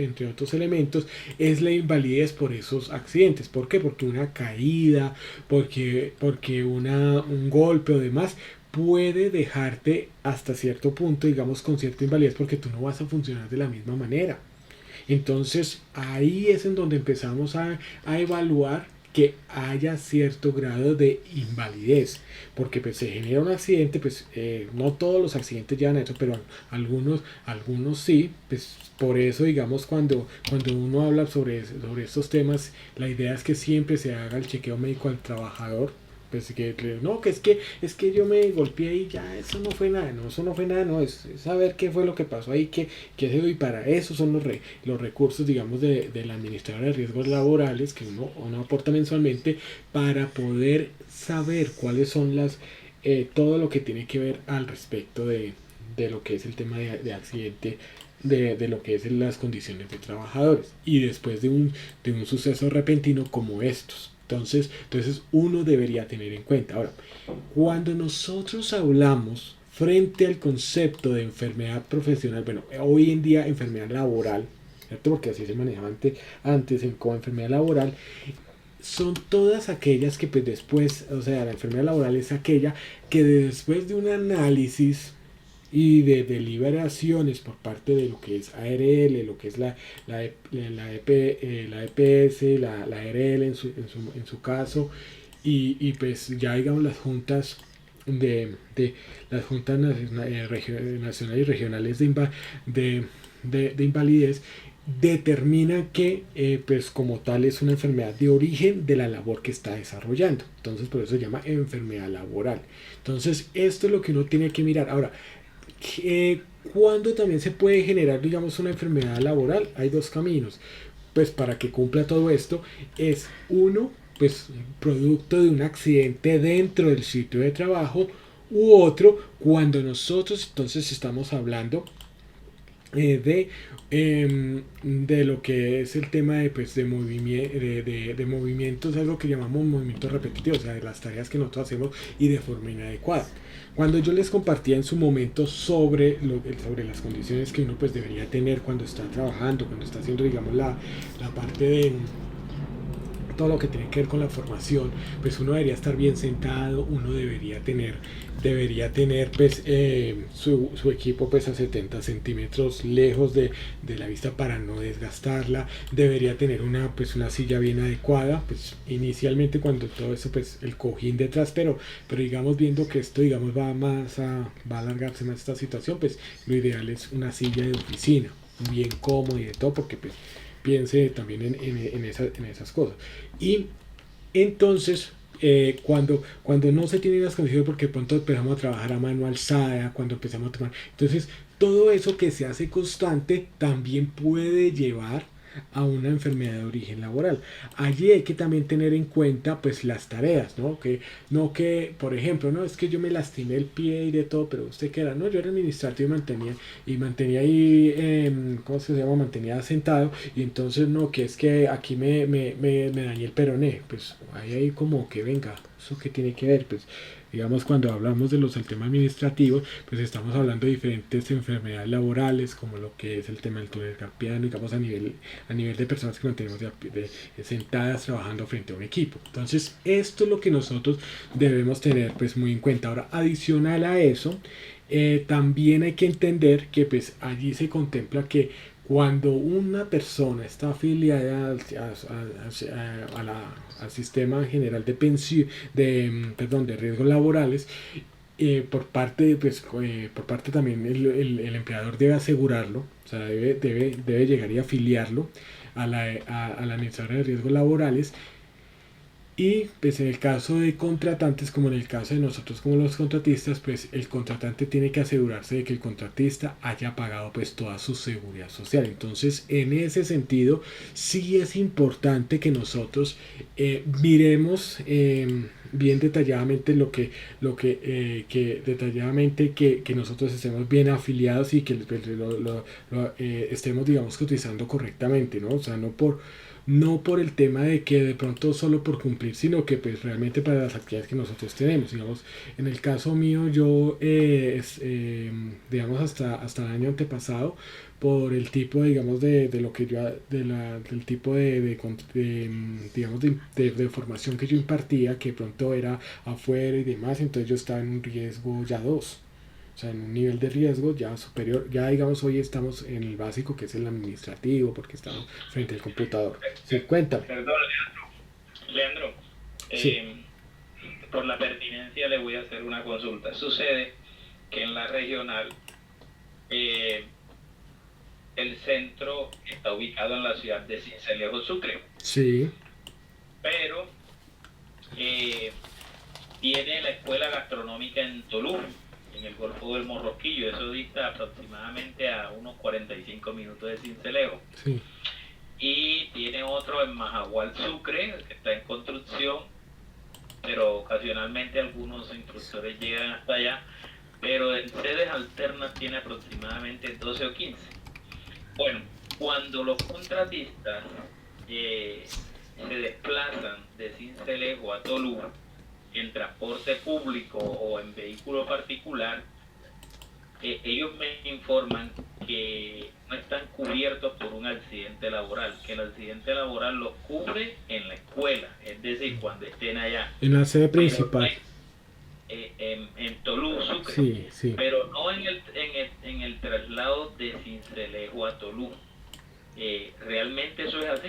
elementos, es la invalidez por esos accidentes. ¿Por qué? Porque una caída, porque un golpe o demás puede dejarte hasta cierto punto, digamos, con cierta invalidez, porque tú no vas a funcionar de la misma manera. Entonces ahí es en donde empezamos a evaluar que haya cierto grado de invalidez, porque pues se genera un accidente, pues no todos los accidentes llevan a eso, pero algunos sí. Pues por eso, digamos, cuando uno habla sobre estos temas, la idea es que siempre se haga el chequeo médico al trabajador. Pues no, es que yo me golpeé y ya, eso no fue nada, no, eso no fue nada, no, es saber qué fue lo que pasó ahí, qué se dio, y para eso son los recursos, digamos, del administrador de riesgos laborales que uno aporta mensualmente, para poder saber cuáles son todo lo que tiene que ver al respecto de lo que es el tema de accidente, de lo que es las condiciones de trabajadores, y después de un suceso repentino como estos. Entonces uno debería tener en cuenta. Ahora, cuando nosotros hablamos frente al concepto de enfermedad profesional, bueno, hoy en día enfermedad laboral, ¿cierto? Porque así se manejaba antes como enfermedad laboral, son todas aquellas que pues después, o sea, la enfermedad laboral es aquella que después de un análisis y de deliberaciones por parte de lo que es ARL, lo que es la EPS, la ARL en su caso, y pues ya digamos las juntas de las juntas nacionales y regionales de invalidez, determina que pues como tal es una enfermedad de origen de la labor que está desarrollando. Entonces por eso se llama enfermedad laboral. Entonces esto es lo que uno tiene que mirar. Ahora, ¿cuándo también se puede generar, digamos, una enfermedad laboral? Hay dos caminos. Pues para que cumpla todo esto, es uno, pues producto de un accidente dentro del sitio de trabajo, u otro, cuando nosotros entonces estamos hablando de lo que es el tema de movimientos, algo que llamamos movimientos repetitivos, o sea, de las tareas que nosotros hacemos y de forma inadecuada. Cuando yo les compartía en su momento sobre las condiciones que uno pues debería tener cuando está trabajando, cuando está haciendo, digamos, la parte de todo lo que tiene que ver con la formación, pues uno debería estar bien sentado, uno debería tener pues su equipo pues a 70 centímetros lejos de la vista para no desgastarla, debería tener una silla bien adecuada, pues inicialmente cuando todo eso pues el cojín detrás, pero digamos, viendo que esto digamos va a alargarse más esta situación, pues lo ideal es una silla de oficina bien cómoda y de todo, porque pues piense también en esas cosas. Y entonces, cuando no se tienen las condiciones, porque pronto empezamos a trabajar a mano alzada, cuando empezamos a tomar, entonces todo eso que se hace constante también puede llevar a una enfermedad de origen laboral. Allí hay que también tener en cuenta pues las tareas, ¿no? Que por ejemplo, no es que yo me lastimé el pie y de todo, pero usted qué era, no, yo era administrativo y mantenía ahí, ¿cómo se llama? Mantenía sentado, y entonces no, que es que aquí me dañé el peroné, pues ahí como que venga, eso que tiene que ver, pues digamos, cuando hablamos del tema administrativo, pues estamos hablando de diferentes enfermedades laborales, como lo que es el tema del túnel carpiano, digamos, a nivel de personas que mantenemos sentadas trabajando frente a un equipo. Entonces, esto es lo que nosotros debemos tener pues muy en cuenta. Ahora, adicional a eso, también hay que entender que pues allí se contempla que cuando una persona está afiliada al sistema general de pensión, de riesgos laborales, por parte también el empleador debe asegurarlo, O sea, debe llegar y afiliarlo a la administradora de riesgos laborales. Y pues en el caso de contratantes, como en el caso de nosotros como los contratistas, pues el contratante tiene que asegurarse de que el contratista haya pagado pues toda su seguridad social. Entonces, en ese sentido, sí es importante que nosotros miremos bien detalladamente que detalladamente que nosotros estemos bien afiliados y que estemos, digamos, cotizando correctamente, ¿no? O sea, no por el tema de que de pronto solo por cumplir, sino que pues realmente para las actividades que nosotros tenemos. Digamos, en el caso mío, yo, digamos, hasta el año antepasado, por el tipo, digamos, de lo que yo, del tipo digamos, de formación que yo impartía, que de pronto era afuera y demás, entonces yo estaba en un riesgo ya 2. O sea, en un nivel de riesgo ya superior, ya digamos hoy estamos en el básico que es el administrativo porque estamos frente al computador. Sí, cuéntame. Perdón, Leandro, Sí, por la pertinencia le voy a hacer una consulta. Sucede que en la regional eh, el centro está ubicado en la ciudad de Sincelejo, Sucre, sí, pero eh, tiene la escuela gastronómica en Tolú, en el Golfo del Morrosquillo. Eso dista aproximadamente a unos 45 minutos de Sincelejo. sí. Y tiene otro en Majagual, Sucre, que está en construcción, pero ocasionalmente algunos instructores llegan hasta allá. Pero en sedes alternas tiene aproximadamente 12 o 15. Bueno, cuando los contratistas se desplazan de Sincelejo a Tolú en transporte público o en vehículo particular, ellos me informan que no están cubiertos por un accidente laboral, que el accidente laboral los cubre en la escuela, es decir, cuando estén allá. En la sede Pero no principal. en Tolú, Sucre, Sí, sí. pero no en el traslado de Sincelejo a Tolú. ¿Realmente eso es así?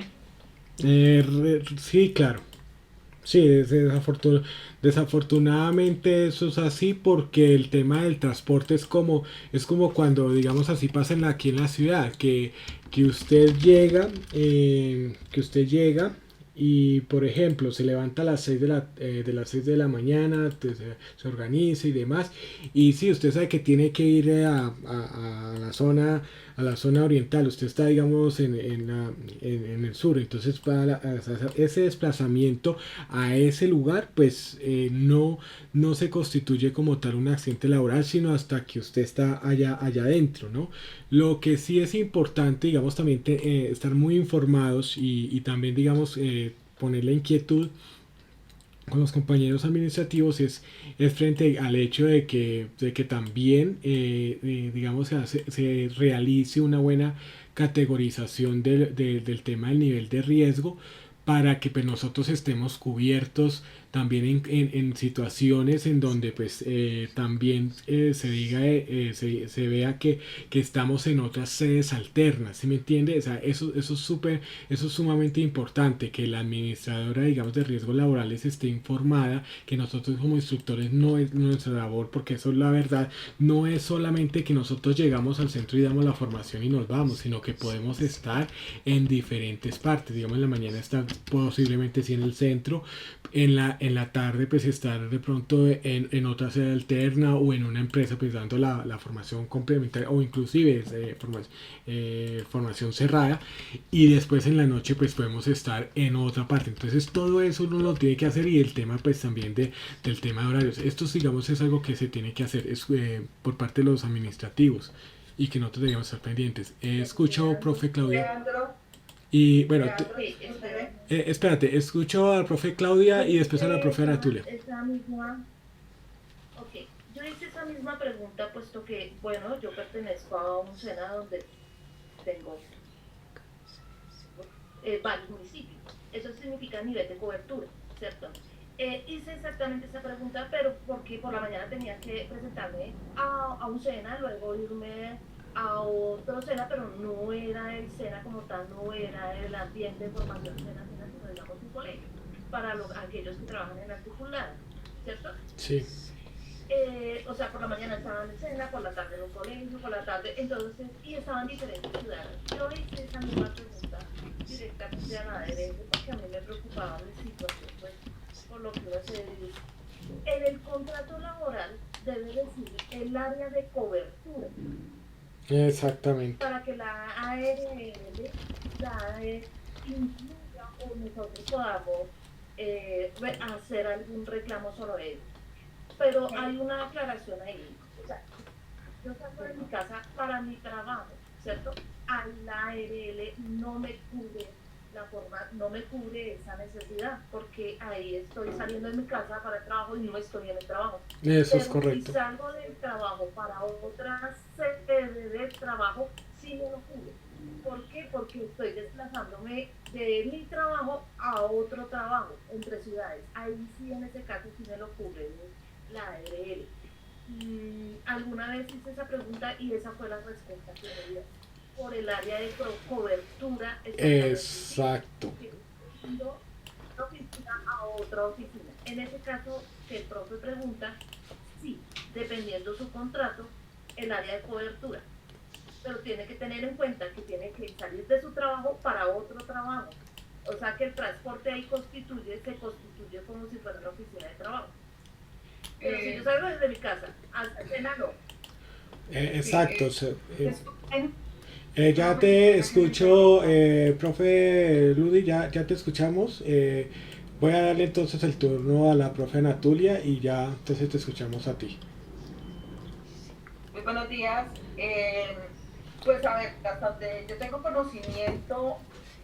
Sí, claro. Sí, desafortunadamente eso es así porque el tema del transporte es como cuando, digamos así, pasa aquí en la ciudad, que que usted llega y, por ejemplo, se levanta a las 6 de las 6 de la mañana, se organiza y demás, y sí, usted sabe que tiene que ir a la zona oriental, usted está, digamos, en el sur, entonces ese desplazamiento a ese lugar, pues no se constituye como tal un accidente laboral, sino hasta que usted está allá adentro, ¿no? Lo que sí es importante, digamos, también estar muy informados y también, digamos, poner la inquietud con los compañeros administrativos es frente al hecho de que también, digamos, se realice una buena categorización del tema del nivel de riesgo para que pues, nosotros estemos cubiertos también en situaciones en donde pues también se diga se vea que estamos en otras sedes alternas, ¿sí me entiende? O sea, eso es sumamente importante, que la administradora, digamos, de riesgos laborales esté informada, que nosotros como instructores no es nuestra labor, porque eso es la verdad, no es solamente que nosotros llegamos al centro y damos la formación y nos vamos, sino que podemos estar en diferentes partes, digamos, en la mañana estar posiblemente sí en el centro, en la tarde pues estar de pronto en otra sede alterna o en una empresa pues dando la formación complementaria o inclusive formación cerrada, y después en la noche pues podemos estar en otra parte. Entonces todo eso uno lo tiene que hacer, y el tema pues también del tema de horarios, esto digamos es algo que se tiene que hacer por parte de los administrativos y que nosotros debemos estar pendientes. He escuchado, profe Claudia, Leandro, y bueno, Leandro, Sí, usted, espérate, escucho al profe Claudia y después a la profe Aratulia. esa misma, ok, yo hice esa misma pregunta puesto que, bueno, yo pertenezco a un SENA donde tengo varios municipios. Eso significa nivel de cobertura, ¿cierto? Hice exactamente esa pregunta, pero porque por la mañana tenía que presentarme a un SENA, luego irme a otro SENA, pero no era el SENA como tal, no era el ambiente de formación SENA, sino digamos un colegio, para aquellos que trabajan en articulada, ¿cierto? Sí, O sea, por la mañana estaban en cena, por la tarde en un colegio, por la tarde, entonces, y estaban en diferentes ciudades. Yo hice esa misma pregunta directamente a la ARS porque a mí me preocupaba la situación, pues, por lo que iba a ser. En el contrato laboral debe decir el área de cobertura Exactamente. para que la ARL la incluya o nosotros podamos hacer algún reclamo sobre él. Pero hay una aclaración ahí. O sea, yo salgo de mi casa para mi trabajo, ¿cierto? A la ARL no me cubre la forma, no me cubre esa necesidad, porque ahí estoy saliendo de mi casa para el trabajo y no estoy en el trabajo. Eso es Pero si correcto. salgo del trabajo para otra sede de trabajo, sí me lo cubre. ¿Por qué? Porque estoy desplazándome de mi trabajo a otro trabajo entre ciudades. Ahí sí, en ese caso, sí me lo cubre la ARL. Alguna vez hice esa pregunta y esa fue la respuesta que me dio. Por el área de cobertura, exactamente, sí. Exacto. Que de una oficina a otra oficina. En ese caso, que el profe pregunta, sí, dependiendo su contrato, el área de cobertura. Pero tiene que tener en cuenta que tiene que salir de su trabajo para otro trabajo. O sea que el transporte ahí se constituye como si fuera una oficina de trabajo. Pero si yo Eh, salgo desde mi casa hasta cena, no. sí, Exacto. disculpen, Ya profe, qué te pena que lo escucho, interrumpa. profe Ludi, ya te escuchamos. Voy a darle entonces el turno a la profe Natulia y ya entonces te escuchamos a ti. Muy buenos días. Pues a ver, hasta donde yo tengo conocimiento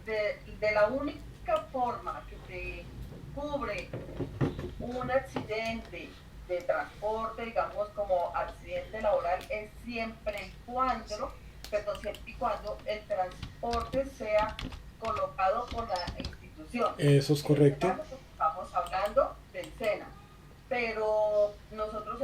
de la única forma que te cubre un accidente de transporte, digamos como accidente laboral, es siempre y cuando el transporte sea colocado por la institución. Eso es En este correcto. caso, pues estamos hablando del SENA, pero nosotros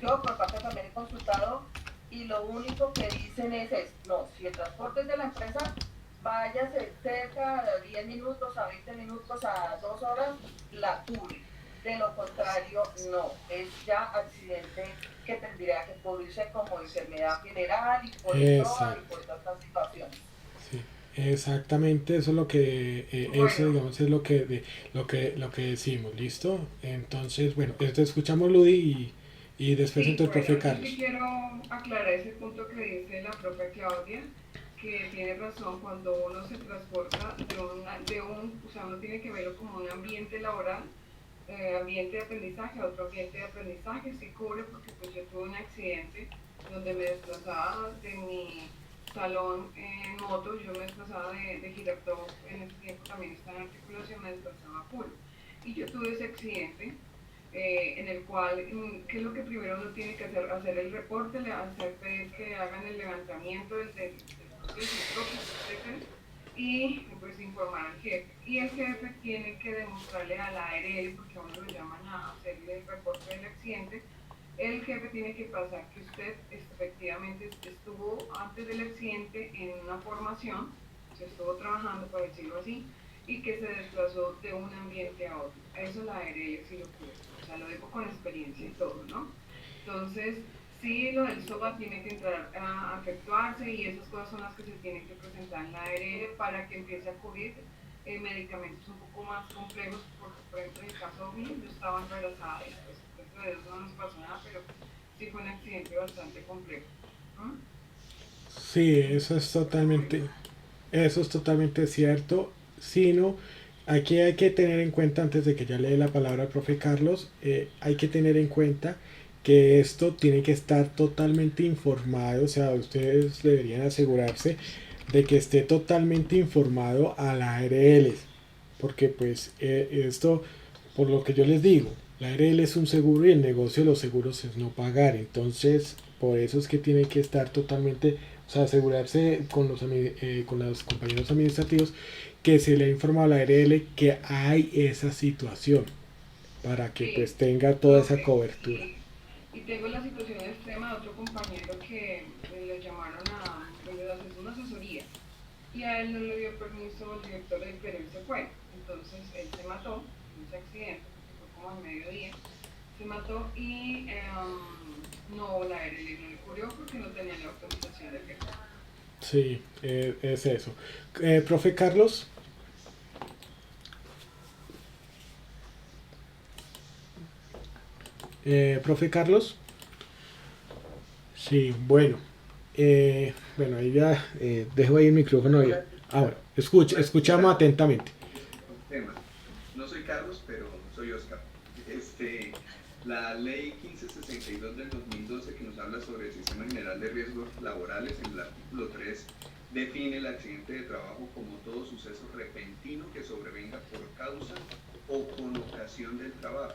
yo por parte también he consultado y lo único que dicen no, si el transporte es de la empresa, váyase cerca de 10 minutos a 20 minutos a 2 horas, la cubre. De lo contrario, no, es ya accidente que tendría que cubrirse como enfermedad general y por ESOA y Exacto. por otras situaciones. Sí. Exactamente, eso es lo que, eso Bueno, digamos es lo que decimos, ¿listo? Entonces, bueno, te escuchamos Ludi y después sí, entonces bueno, profe yo sí Carlos. quiero aclarar ese punto que dice la propia Claudia, que tiene razón cuando uno se transporta o sea, uno tiene que verlo como un ambiente laboral, ambiente de aprendizaje a otro ambiente de aprendizaje, sí cubre porque pues yo tuve un accidente donde me desplazaba de mi salón en moto, yo me desplazaba de Girardot, en ese tiempo también estaba en articulación, me desplazaba a full. Y yo tuve ese accidente en el cual, ¿qué es lo que primero uno tiene que hacer? Hacer el reporte, pedir que hagan el levantamiento del proceso, el propio, etcétera, y pues informar al jefe. Y el jefe tiene que demostrarle a la ARL, porque a uno lo llaman a hacerle el reporte del accidente, el jefe tiene que pasar que usted efectivamente estuvo antes del accidente en una formación, se estuvo trabajando, por decirlo así, y que se desplazó de un ambiente a otro. Eso la ARL sí lo cubre, o sea, lo digo con experiencia y todo, ¿no? Entonces, sí, lo del SOGA tiene que entrar a efectuarse y esas cosas son las que se tienen que presentar en la ARL para que empiece a cubrir medicamentos un poco más complejos, porque por ejemplo en el caso mío yo estaba embarazada y pues gracias a Dios no nos pasó nada, pero sí fue un accidente bastante complejo. ¿Mm? Sí, Bueno, eso es totalmente cierto, sino aquí hay que tener en cuenta, antes de que ya lee la palabra al profe Carlos, hay que tener en cuenta que esto tiene que estar totalmente informado, o sea, ustedes deberían asegurarse de que esté totalmente informado a la ARL, porque pues esto, por lo que yo les digo, la ARL es un seguro y el negocio de los seguros es no pagar, entonces por eso es que tiene que estar totalmente, o sea, asegurarse con los compañeros administrativos que se le ha informado a la ARL que hay esa situación para que pues sí, tenga toda esa profe, cobertura. y tengo la situación extrema de otro compañero que le llamaron a hacer una asesoría y a él no le dio permiso el director pero él se fue. Entonces él se mató en ese accidente porque fue como al mediodía se mató y no, la ARL no le cubrió porque no tenía la autorización del jefe. Sí, es eso. Profe Carlos. Profe Carlos. Sí, bueno. Bueno, ahí ya dejo ahí el micrófono. Ahora, escuchamos atentamente. Tema. No soy Carlos, pero soy Oscar. La ley 1562 del 2012 que nos habla sobre el Sistema General de Riesgos Laborales, en el artículo 3, define el accidente de trabajo como todo suceso repentino que sobrevenga por causa o con ocasión del trabajo.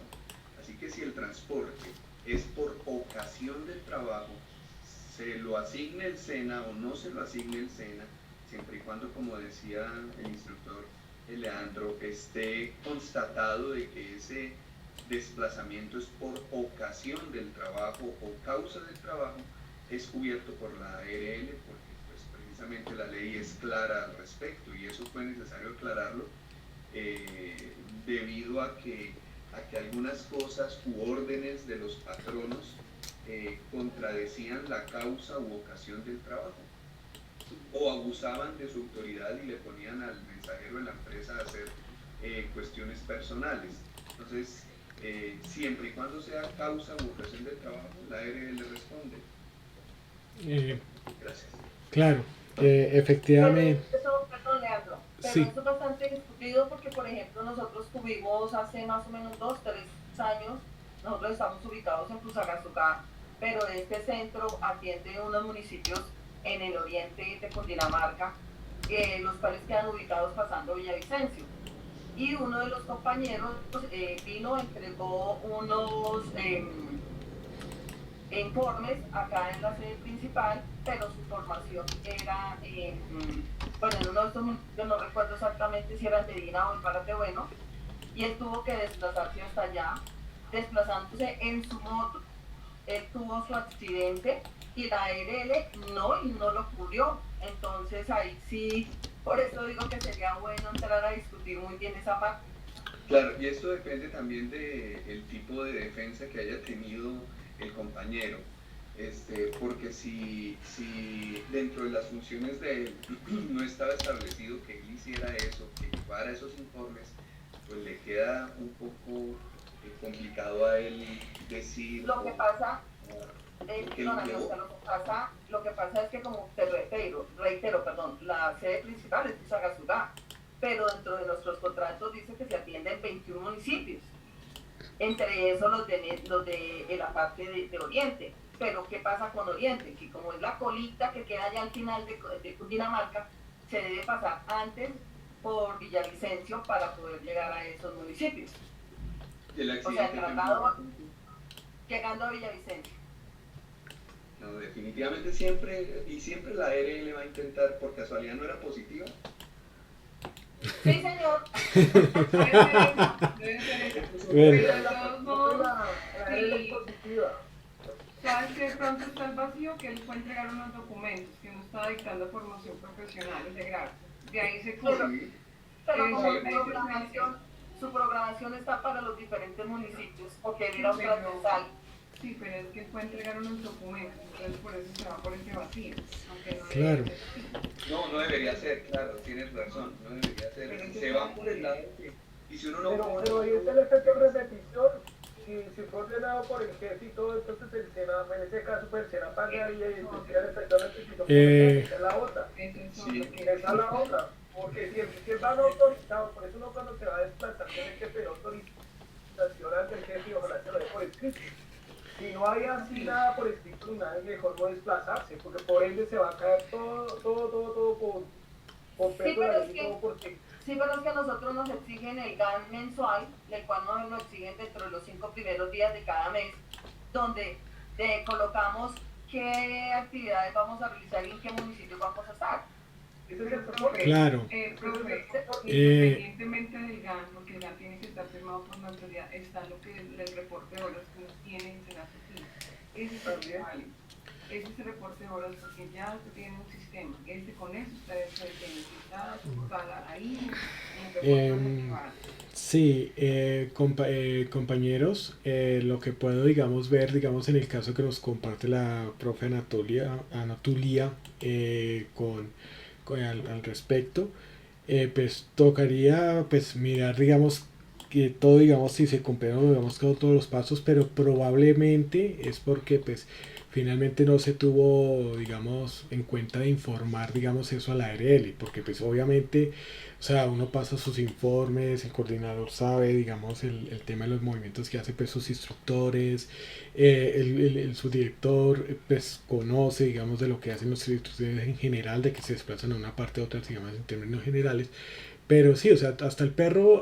Así que si el transporte es por ocasión del trabajo, se lo asigne el SENA o no se lo asigne el SENA, siempre y cuando, como decía el instructor Leandro, esté constatado de que ese desplazamiento es por ocasión del trabajo o causa del trabajo, es cubierto por la ARL, porque pues, precisamente la ley es clara al respecto, y eso fue necesario aclararlo debido a que algunas cosas u órdenes de los patronos contradecían la causa u ocasión del trabajo, o abusaban de su autoridad y le ponían al mensajero de la empresa a hacer cuestiones personales. Entonces, siempre y cuando sea causa u ocasión del trabajo, la ARL le responde. Gracias. Claro, efectivamente. Pero eso, perdón, Leandro, pero Sí. eso es bastante discutido porque, por ejemplo, nosotros tuvimos hace más o menos 2-3 años, nosotros estamos ubicados en Fusagasugá, pero este centro atiende unos municipios en el oriente de Cundinamarca, los cuales quedan ubicados pasando Villavicencio. Y uno de los compañeros vino, entregó unos informes acá en la sede principal, pero su formación era, bueno, en uno de estos municipios, no recuerdo exactamente si era en Medina o en Párate Bueno, y él tuvo que desplazarse hasta allá, desplazándose en su moto. Él tuvo su accidente y la ARL no lo cubrió. Entonces ahí sí, por eso digo que sería bueno entrar a discutir muy bien esa parte. Claro, y esto depende también del tipo de defensa que haya tenido el compañero, porque si dentro de las funciones de él no estaba establecido que él hiciera eso, que llevara esos informes, pues le queda un poco complicado a él decir... Lo que pasa, que lo que pasa es que, como te reitero, perdón, la sede principal es Fusagasugá, pero dentro de nuestros contratos dice que se atienden 21 municipios, entre esos los de la parte de Oriente. Pero ¿qué pasa con Oriente? Que como es la colita que queda allá al final de Cundinamarca, se debe pasar antes por Villavicencio para poder llegar a esos municipios. O sea, el traslado llegando a Villavicencio. No, definitivamente siempre la ARL va a intentar, por casualidad no era positiva. Sí, señor. Debe ser eso. Bueno. Pero de todos modos, La ARL es sí. positiva. ¿Sabes que de pronto está el vacío? Que él fue a entregar unos documentos, que no estaba dictando formación profesional integral. De ahí se cubre. Pero como Sí. su programación está para los diferentes municipios, porque él era un Pero- transversal. Sí, pero es que él fue a entregar unos documentos, entonces por eso se va por ese vacío. Aunque no Claro. debería ser así. No debería ser, claro, tienes razón, no debería ser. Pero Se va por el lado que... Y si uno no... Pero ahí está el efecto de repetición. Si fue ordenado por el jefe y todo, entonces el SENA, en ese caso, pues el SENA paga y el efecto de repetición. Esa es la otra. Eso es Sí. otro que- Esa es la otra. Porque si él va no autorizado, por eso uno cuando se va a desplazar tiene que pedir autorización ante el jefe y ojalá se lo dé por escrito. Si no hay así nada por escrito, nada, es mejor no desplazarse, porque por ende se va a caer todo por peso de la ley y todo porque... Sí, pero es que a nosotros nos exigen el GAN mensual, el cual nos lo exigen dentro de los 5 primeros días de cada mes, donde colocamos qué actividades vamos a realizar y en qué municipio vamos a estar. Ese es el soporte. Claro. Profe, Eh, independientemente del GAN, porque el GAN tiene que estar firmado por la autoridad, está lo que el reporte de horas que uno tiene en Senasa. Ese es el que vale. Ese es el reporte de horas porque ya usted tiene un sistema. Con eso usted tiene que estar ahí. Sí, compañeros, lo que puedo, digamos, ver, digamos, en el caso que nos comparte la profe Anatolia al respecto, pues tocaría, pues, mirar, digamos, que todo, digamos, si se cumplieron, digamos, con todos los pasos, pero probablemente es porque, pues, finalmente no se tuvo, digamos, en cuenta de informar, digamos, eso a la ARL, porque, pues, obviamente, o sea, uno pasa sus informes, el coordinador sabe, digamos, el tema de los movimientos que hace, pues, sus instructores, el subdirector, pues, conoce, digamos, de lo que hacen los instructores en general, de que se desplazan a una parte a otra, digamos, en términos generales. Pero sí, o sea, hasta el perro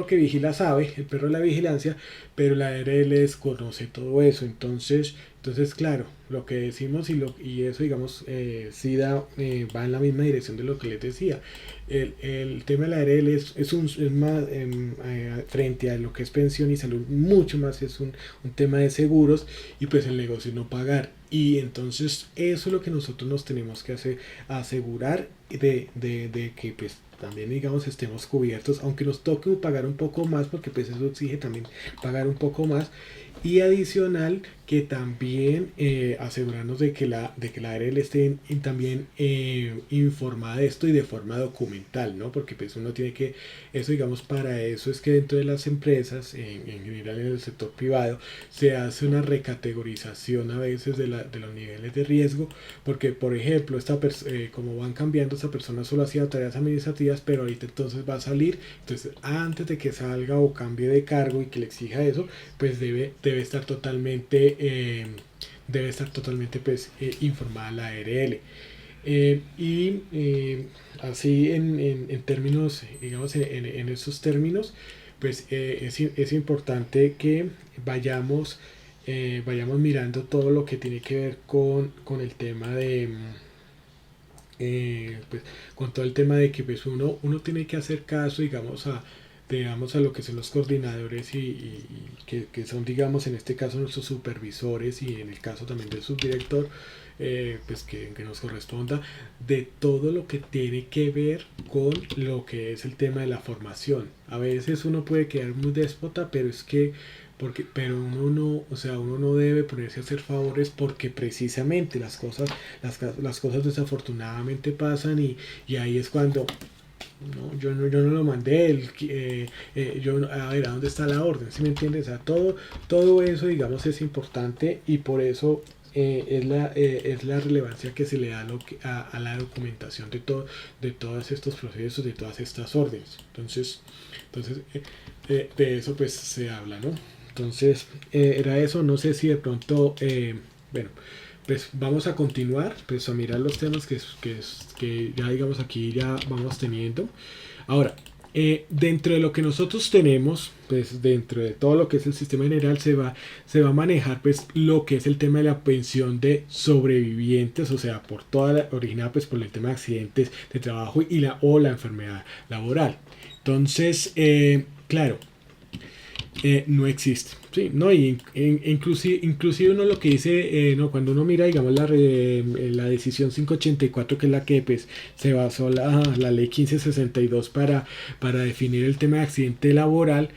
que vigila sabe, el perro de la vigilancia, pero la ARL desconoce todo eso. Entonces claro, lo que decimos y eso, digamos, sí va en la misma dirección de lo que les decía. El tema de la ARL es más, frente a lo que es pensión y salud, mucho más es un tema de seguros y pues el negocio es no pagar. Y entonces eso es lo que nosotros nos tenemos que hacer, asegurar de que pues también digamos estemos cubiertos, aunque nos toque pagar un poco más, porque pues eso exige también pagar un poco más, y adicional que también asegurarnos de que la ARL esté también informada de esto y de forma documental, ¿no? Porque pues uno tiene que, eso digamos, para eso es que dentro de las empresas, en general en el sector privado, se hace una recategorización a veces de los niveles de riesgo, porque por ejemplo, como van cambiando, esta persona solo hacía tareas administrativas, pero ahorita entonces va a salir, entonces antes de que salga o cambie de cargo y que le exija eso, pues debe estar totalmente pues, informada la ARL. Así en términos, digamos, en esos términos, pues es importante que vayamos mirando todo lo que tiene que ver con el tema pues, con todo el tema de que pues, uno tiene que hacer caso, digamos a lo que son los coordinadores y que son, digamos, en este caso nuestros supervisores y en el caso también del subdirector, pues que nos corresponda de todo lo que tiene que ver con lo que es el tema de la formación. A veces uno puede quedar muy déspota, pero uno no, o sea, uno no debe ponerse a hacer favores porque precisamente las cosas desafortunadamente pasan y ahí es cuando no, yo no lo mandé, a ver, ¿a dónde está la orden? ¿Sí me entiendes? O sea, todo eso, digamos, es importante y por eso es la relevancia que se le da a la documentación de todos estos procesos, de todas estas órdenes. Entonces de eso pues se habla, ¿no? Entonces, era eso, no sé si de pronto, bueno, pues vamos a continuar, pues a mirar los temas que ya digamos aquí ya vamos teniendo. Ahora, dentro de lo que nosotros tenemos, pues dentro de todo lo que es el sistema general se va a manejar pues lo que es el tema de la pensión de sobrevivientes, o sea, originada pues por el tema de accidentes de trabajo o la enfermedad laboral. Entonces, claro, no existe, ¿sí? ¿No? Y inclusive uno lo que dice, no, cuando uno mira, digamos, la decisión 584, que es la que pues, se basó la ley 1562 para definir el tema de accidente laboral,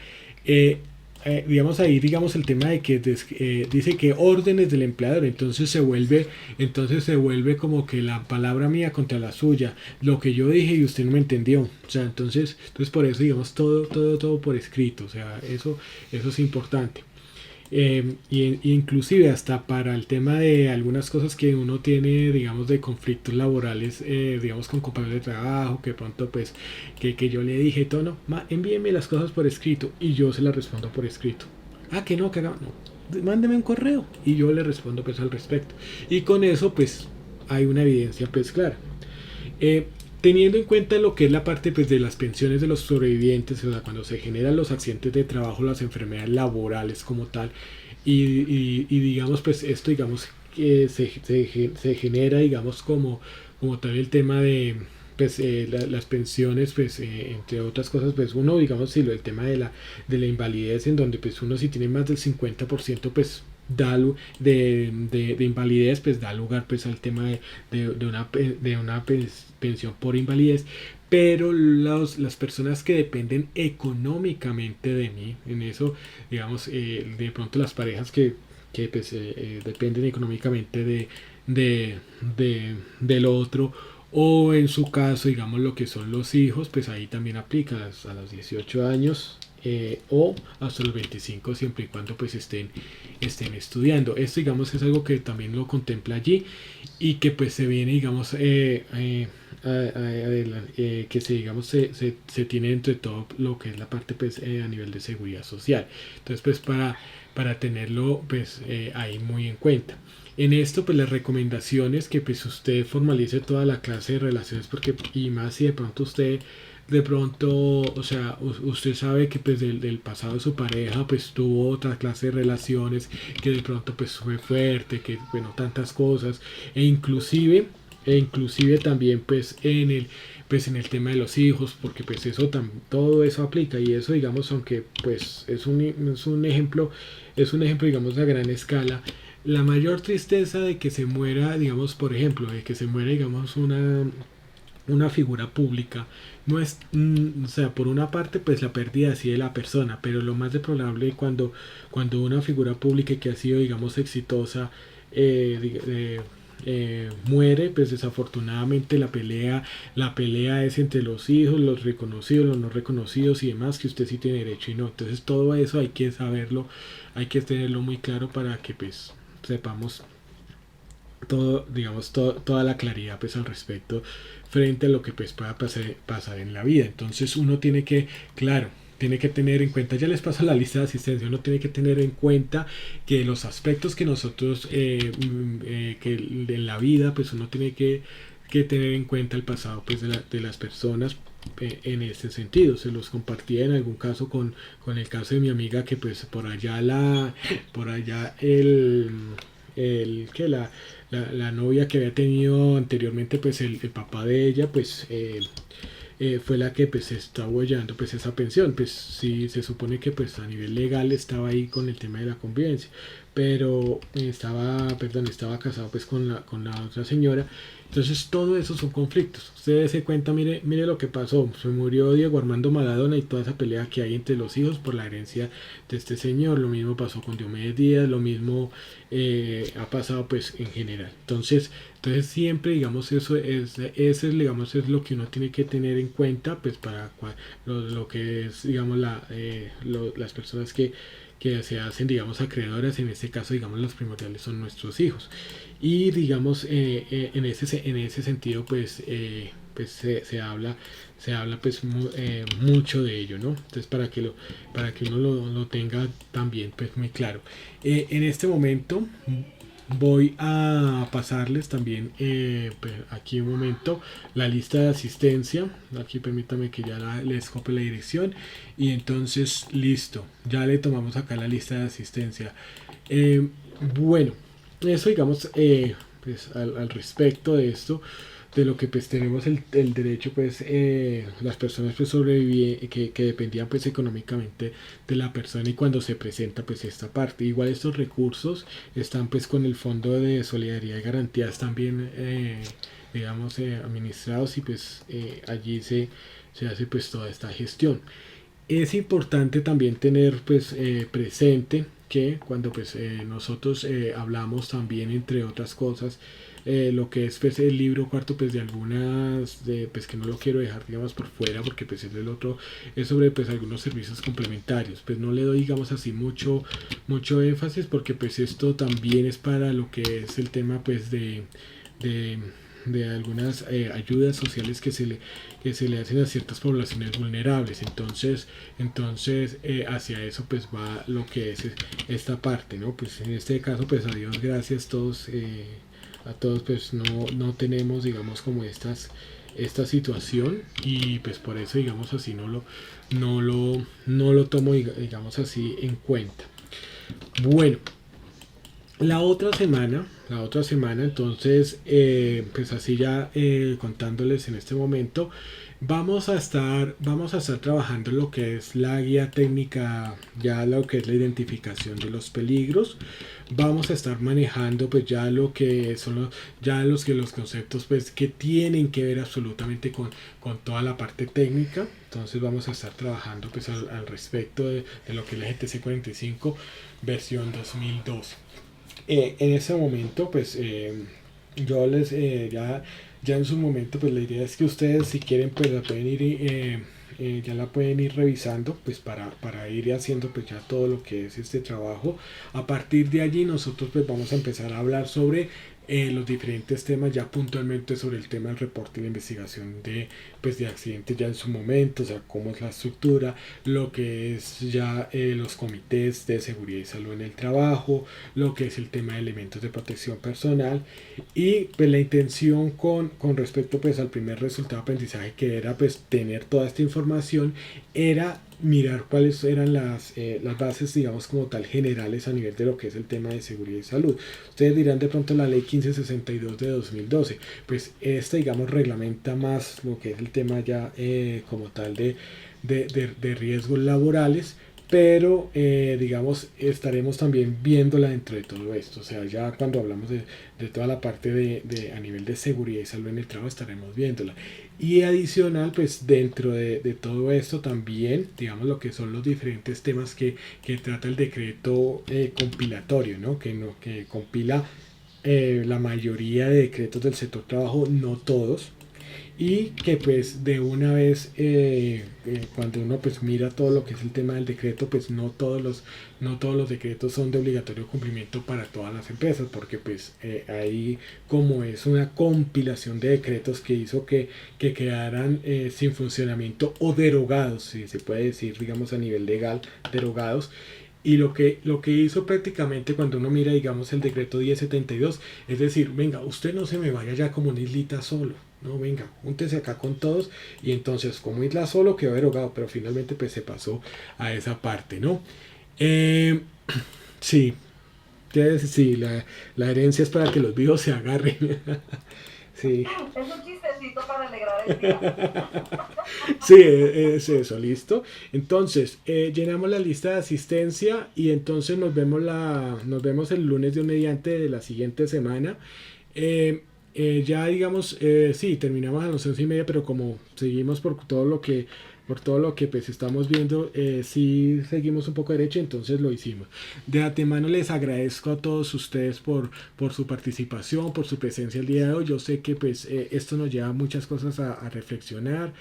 digamos ahí, digamos el tema de que dice que órdenes del empleador, entonces se vuelve como que la palabra mía contra la suya, lo que yo dije y usted no me entendió, o sea, entonces por eso digamos todo por escrito, o sea, eso es importante. Y inclusive hasta para el tema de algunas cosas que uno tiene, digamos, de conflictos laborales, digamos, con compañeros de trabajo, que pronto pues que yo le dije, tono, envíeme las cosas por escrito y yo se las respondo por escrito. Que no, mándeme un correo y yo le respondo pues al respecto, y con eso pues hay una evidencia pues clara. Teniendo en cuenta lo que es la parte pues, de las pensiones de los sobrevivientes, o sea, cuando se generan los accidentes de trabajo, las enfermedades laborales como tal, y digamos, pues esto, digamos, que se genera, digamos, como tal el tema de pues, las pensiones, pues, entre otras cosas, pues uno, digamos, si el tema de la invalidez, en donde pues uno si tiene más del 50%, pues de invalidez, pues da lugar pues al tema de una pensión por invalidez, pero las personas que dependen económicamente de mí, en eso, digamos, de pronto las parejas que pues, dependen económicamente del otro, o en su caso, digamos, lo que son los hijos, pues ahí también aplica a los 18 años. O hasta los 25 siempre y cuando pues estén estudiando. Esto digamos es algo que también lo contempla allí y que pues se viene digamos que se digamos se tiene entre todo lo que es la parte pues a nivel de seguridad social. Entonces pues para tenerlo pues ahí muy en cuenta. En esto pues las recomendaciones que pues usted formalice toda la clase de relaciones, porque y más si de pronto usted de pronto, o sea, usted sabe que pues del pasado de su pareja pues tuvo otra clase de relaciones que de pronto pues fue fuerte, que bueno, tantas cosas, e inclusive también pues en el tema de los hijos, porque pues todo eso aplica, y eso digamos, aunque pues es un ejemplo digamos a gran escala. La mayor tristeza de que se muera, digamos, por ejemplo, de que se muera, digamos, una figura pública, no es, o sea, por una parte pues la pérdida así de la persona, pero lo más de probable cuando una figura pública que ha sido digamos exitosa muere, pues desafortunadamente la pelea es entre los hijos, los reconocidos, los no reconocidos y demás, que usted sí tiene derecho y no. Entonces todo eso hay que saberlo, hay que tenerlo muy claro para que pues sepamos todo, digamos, toda la claridad pues al respecto frente a lo que pues pueda pasar en la vida. Entonces uno tiene que, claro, tiene que tener en cuenta, ya les paso la lista de asistencia, uno tiene que tener en cuenta que los aspectos que nosotros, que en la vida, pues uno tiene que tener en cuenta el pasado pues de las personas en este sentido. Se los compartía en algún caso con el caso de mi amiga que pues por allá la novia que había tenido anteriormente pues el papá de ella pues fue la que pues estaba llevando pues esa pensión. Pues sí, se supone que pues a nivel legal estaba ahí con el tema de la convivencia, pero estaba casado pues con la otra señora. Entonces todo eso son conflictos. Ustedes se cuenta, mire lo que pasó. Se murió Diego Armando Maradona y toda esa pelea que hay entre los hijos por la herencia de este señor. Lo mismo pasó con Diomedes Díaz, lo mismo ha pasado pues en general. Entonces siempre digamos digamos es lo que uno tiene que tener en cuenta pues para lo que es digamos las personas que se hacen digamos acreedoras. En este caso digamos los primordiales son nuestros hijos, y digamos en ese sentido pues se habla pues mucho de ello, ¿no? Entonces para que uno lo tenga también pues muy claro. En este momento voy a pasarles también pues, aquí un momento la lista de asistencia. Aquí permítame que ya les copie la dirección, y entonces listo, ya le tomamos acá la lista de asistencia. Bueno, eso digamos pues al respecto de esto, de lo que pues tenemos el derecho pues las personas pues que dependían pues económicamente de la persona, y cuando se presenta pues esta parte, igual estos recursos están pues con el Fondo de Solidaridad y Garantías también digamos administrados, y pues allí se hace pues toda esta gestión. Es importante también tener pues presente que cuando pues nosotros hablamos también, entre otras cosas, lo que es pues el libro cuarto pues de algunas pues que no lo quiero dejar digamos por fuera, porque pues es el otro, es sobre pues algunos servicios complementarios. Pues no le doy digamos así mucho énfasis, porque pues esto también es para lo que es el tema pues de algunas ayudas sociales que se le hacen a ciertas poblaciones vulnerables. Entonces hacia eso pues va lo que es esta parte, ¿no? Pues en este caso pues a Dios gracias a todos pues no tenemos digamos como esta situación, y pues por eso digamos así no lo tomo digamos así en cuenta. Bueno, La otra semana, entonces, pues así ya contándoles en este momento, vamos a estar trabajando lo que es la guía técnica, ya lo que es la identificación de los peligros. Vamos a estar manejando pues ya lo que son los conceptos pues que tienen que ver absolutamente con toda la parte técnica. Entonces vamos a estar trabajando pues al respecto de lo que es la GTC 45 versión 2002. En ese momento pues yo les ya en su momento pues la idea es que ustedes si quieren pues la pueden ir ya la pueden ir revisando pues para ir haciendo pues ya todo lo que es este trabajo. A partir de allí nosotros pues vamos a empezar a hablar sobre los diferentes temas, ya puntualmente sobre el tema del reporte y la investigación de accidentes ya en su momento, o sea, cómo es la estructura, lo que es ya los comités de seguridad y salud en el trabajo, lo que es el tema de elementos de protección personal y pues la intención con respecto pues al primer resultado de aprendizaje, que era pues tener toda esta información, era mirar cuáles eran las bases, digamos, como tal, generales a nivel de lo que es el tema de seguridad y salud. Ustedes dirán de pronto la ley 1562 de 2012, pues esta, digamos, reglamenta más lo que es el tema ya como tal de riesgos laborales, pero digamos estaremos también viéndola dentro de todo esto, o sea, ya cuando hablamos de toda la parte a nivel de seguridad y salud en el trabajo estaremos viéndola. Y adicional, pues dentro de todo esto también, digamos, lo que son los diferentes temas que trata el decreto compilatorio, ¿no? Que compila la mayoría de decretos del sector trabajo, no todos, y que pues de una vez cuando uno pues mira todo lo que es el tema del decreto, pues no todos los decretos son de obligatorio cumplimiento para todas las empresas, porque pues ahí, como es una compilación de decretos que hizo que quedaran sin funcionamiento o derogados, si se puede decir, digamos, a nivel legal, derogados. Y lo que hizo prácticamente cuando uno mira, digamos, el decreto 1072, es decir, venga, usted no se me vaya ya como una islita solo, no, venga, júntese acá con todos. Y entonces, como isla solo quedó derogado, pero finalmente pues se pasó a esa parte, ¿no? Eh, sí, sí, la herencia es para que los vivos se agarren. Sí. Es un chistecito para alegrar el día. Sí, es eso, listo. Entonces, llenamos la lista de asistencia y entonces nos vemos el lunes de un mediante de la siguiente semana. Ya digamos, sí, terminamos a las 11:30, pero como seguimos por todo lo que pues estamos viendo, sí seguimos un poco derecho, entonces lo hicimos. De antemano les agradezco a todos ustedes por su participación, por su presencia el día de hoy. Yo sé que pues esto nos lleva a muchas cosas a reflexionar,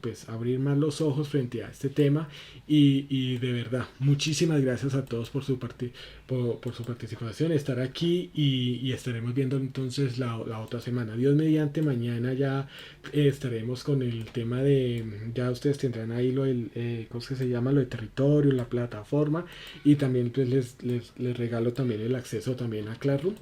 pues abrir más los ojos frente a este tema y de verdad, muchísimas gracias a todos por su participación, estar aquí y estaremos viendo entonces la otra semana. Dios mediante, mañana ya estaremos con el tema ya ustedes tendrán ahí ¿cómo es que se llama? Lo de territorio, la plataforma, y también pues les regalo también el acceso también a Classroom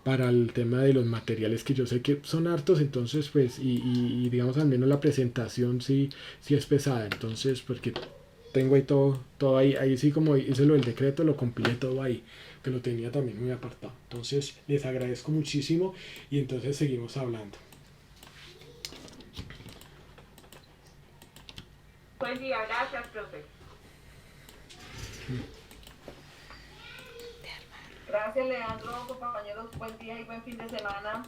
para el tema de los materiales, que yo sé que son hartos, entonces pues y digamos al menos la presentación sí es pesada, entonces porque tengo ahí todo ahí sí, como hice lo del decreto, lo compilé todo ahí, que lo tenía también muy apartado. Entonces les agradezco muchísimo y entonces seguimos hablando. Buen día, gracias, profe. Gracias, Leandro, compañeros, buen día y buen fin de semana.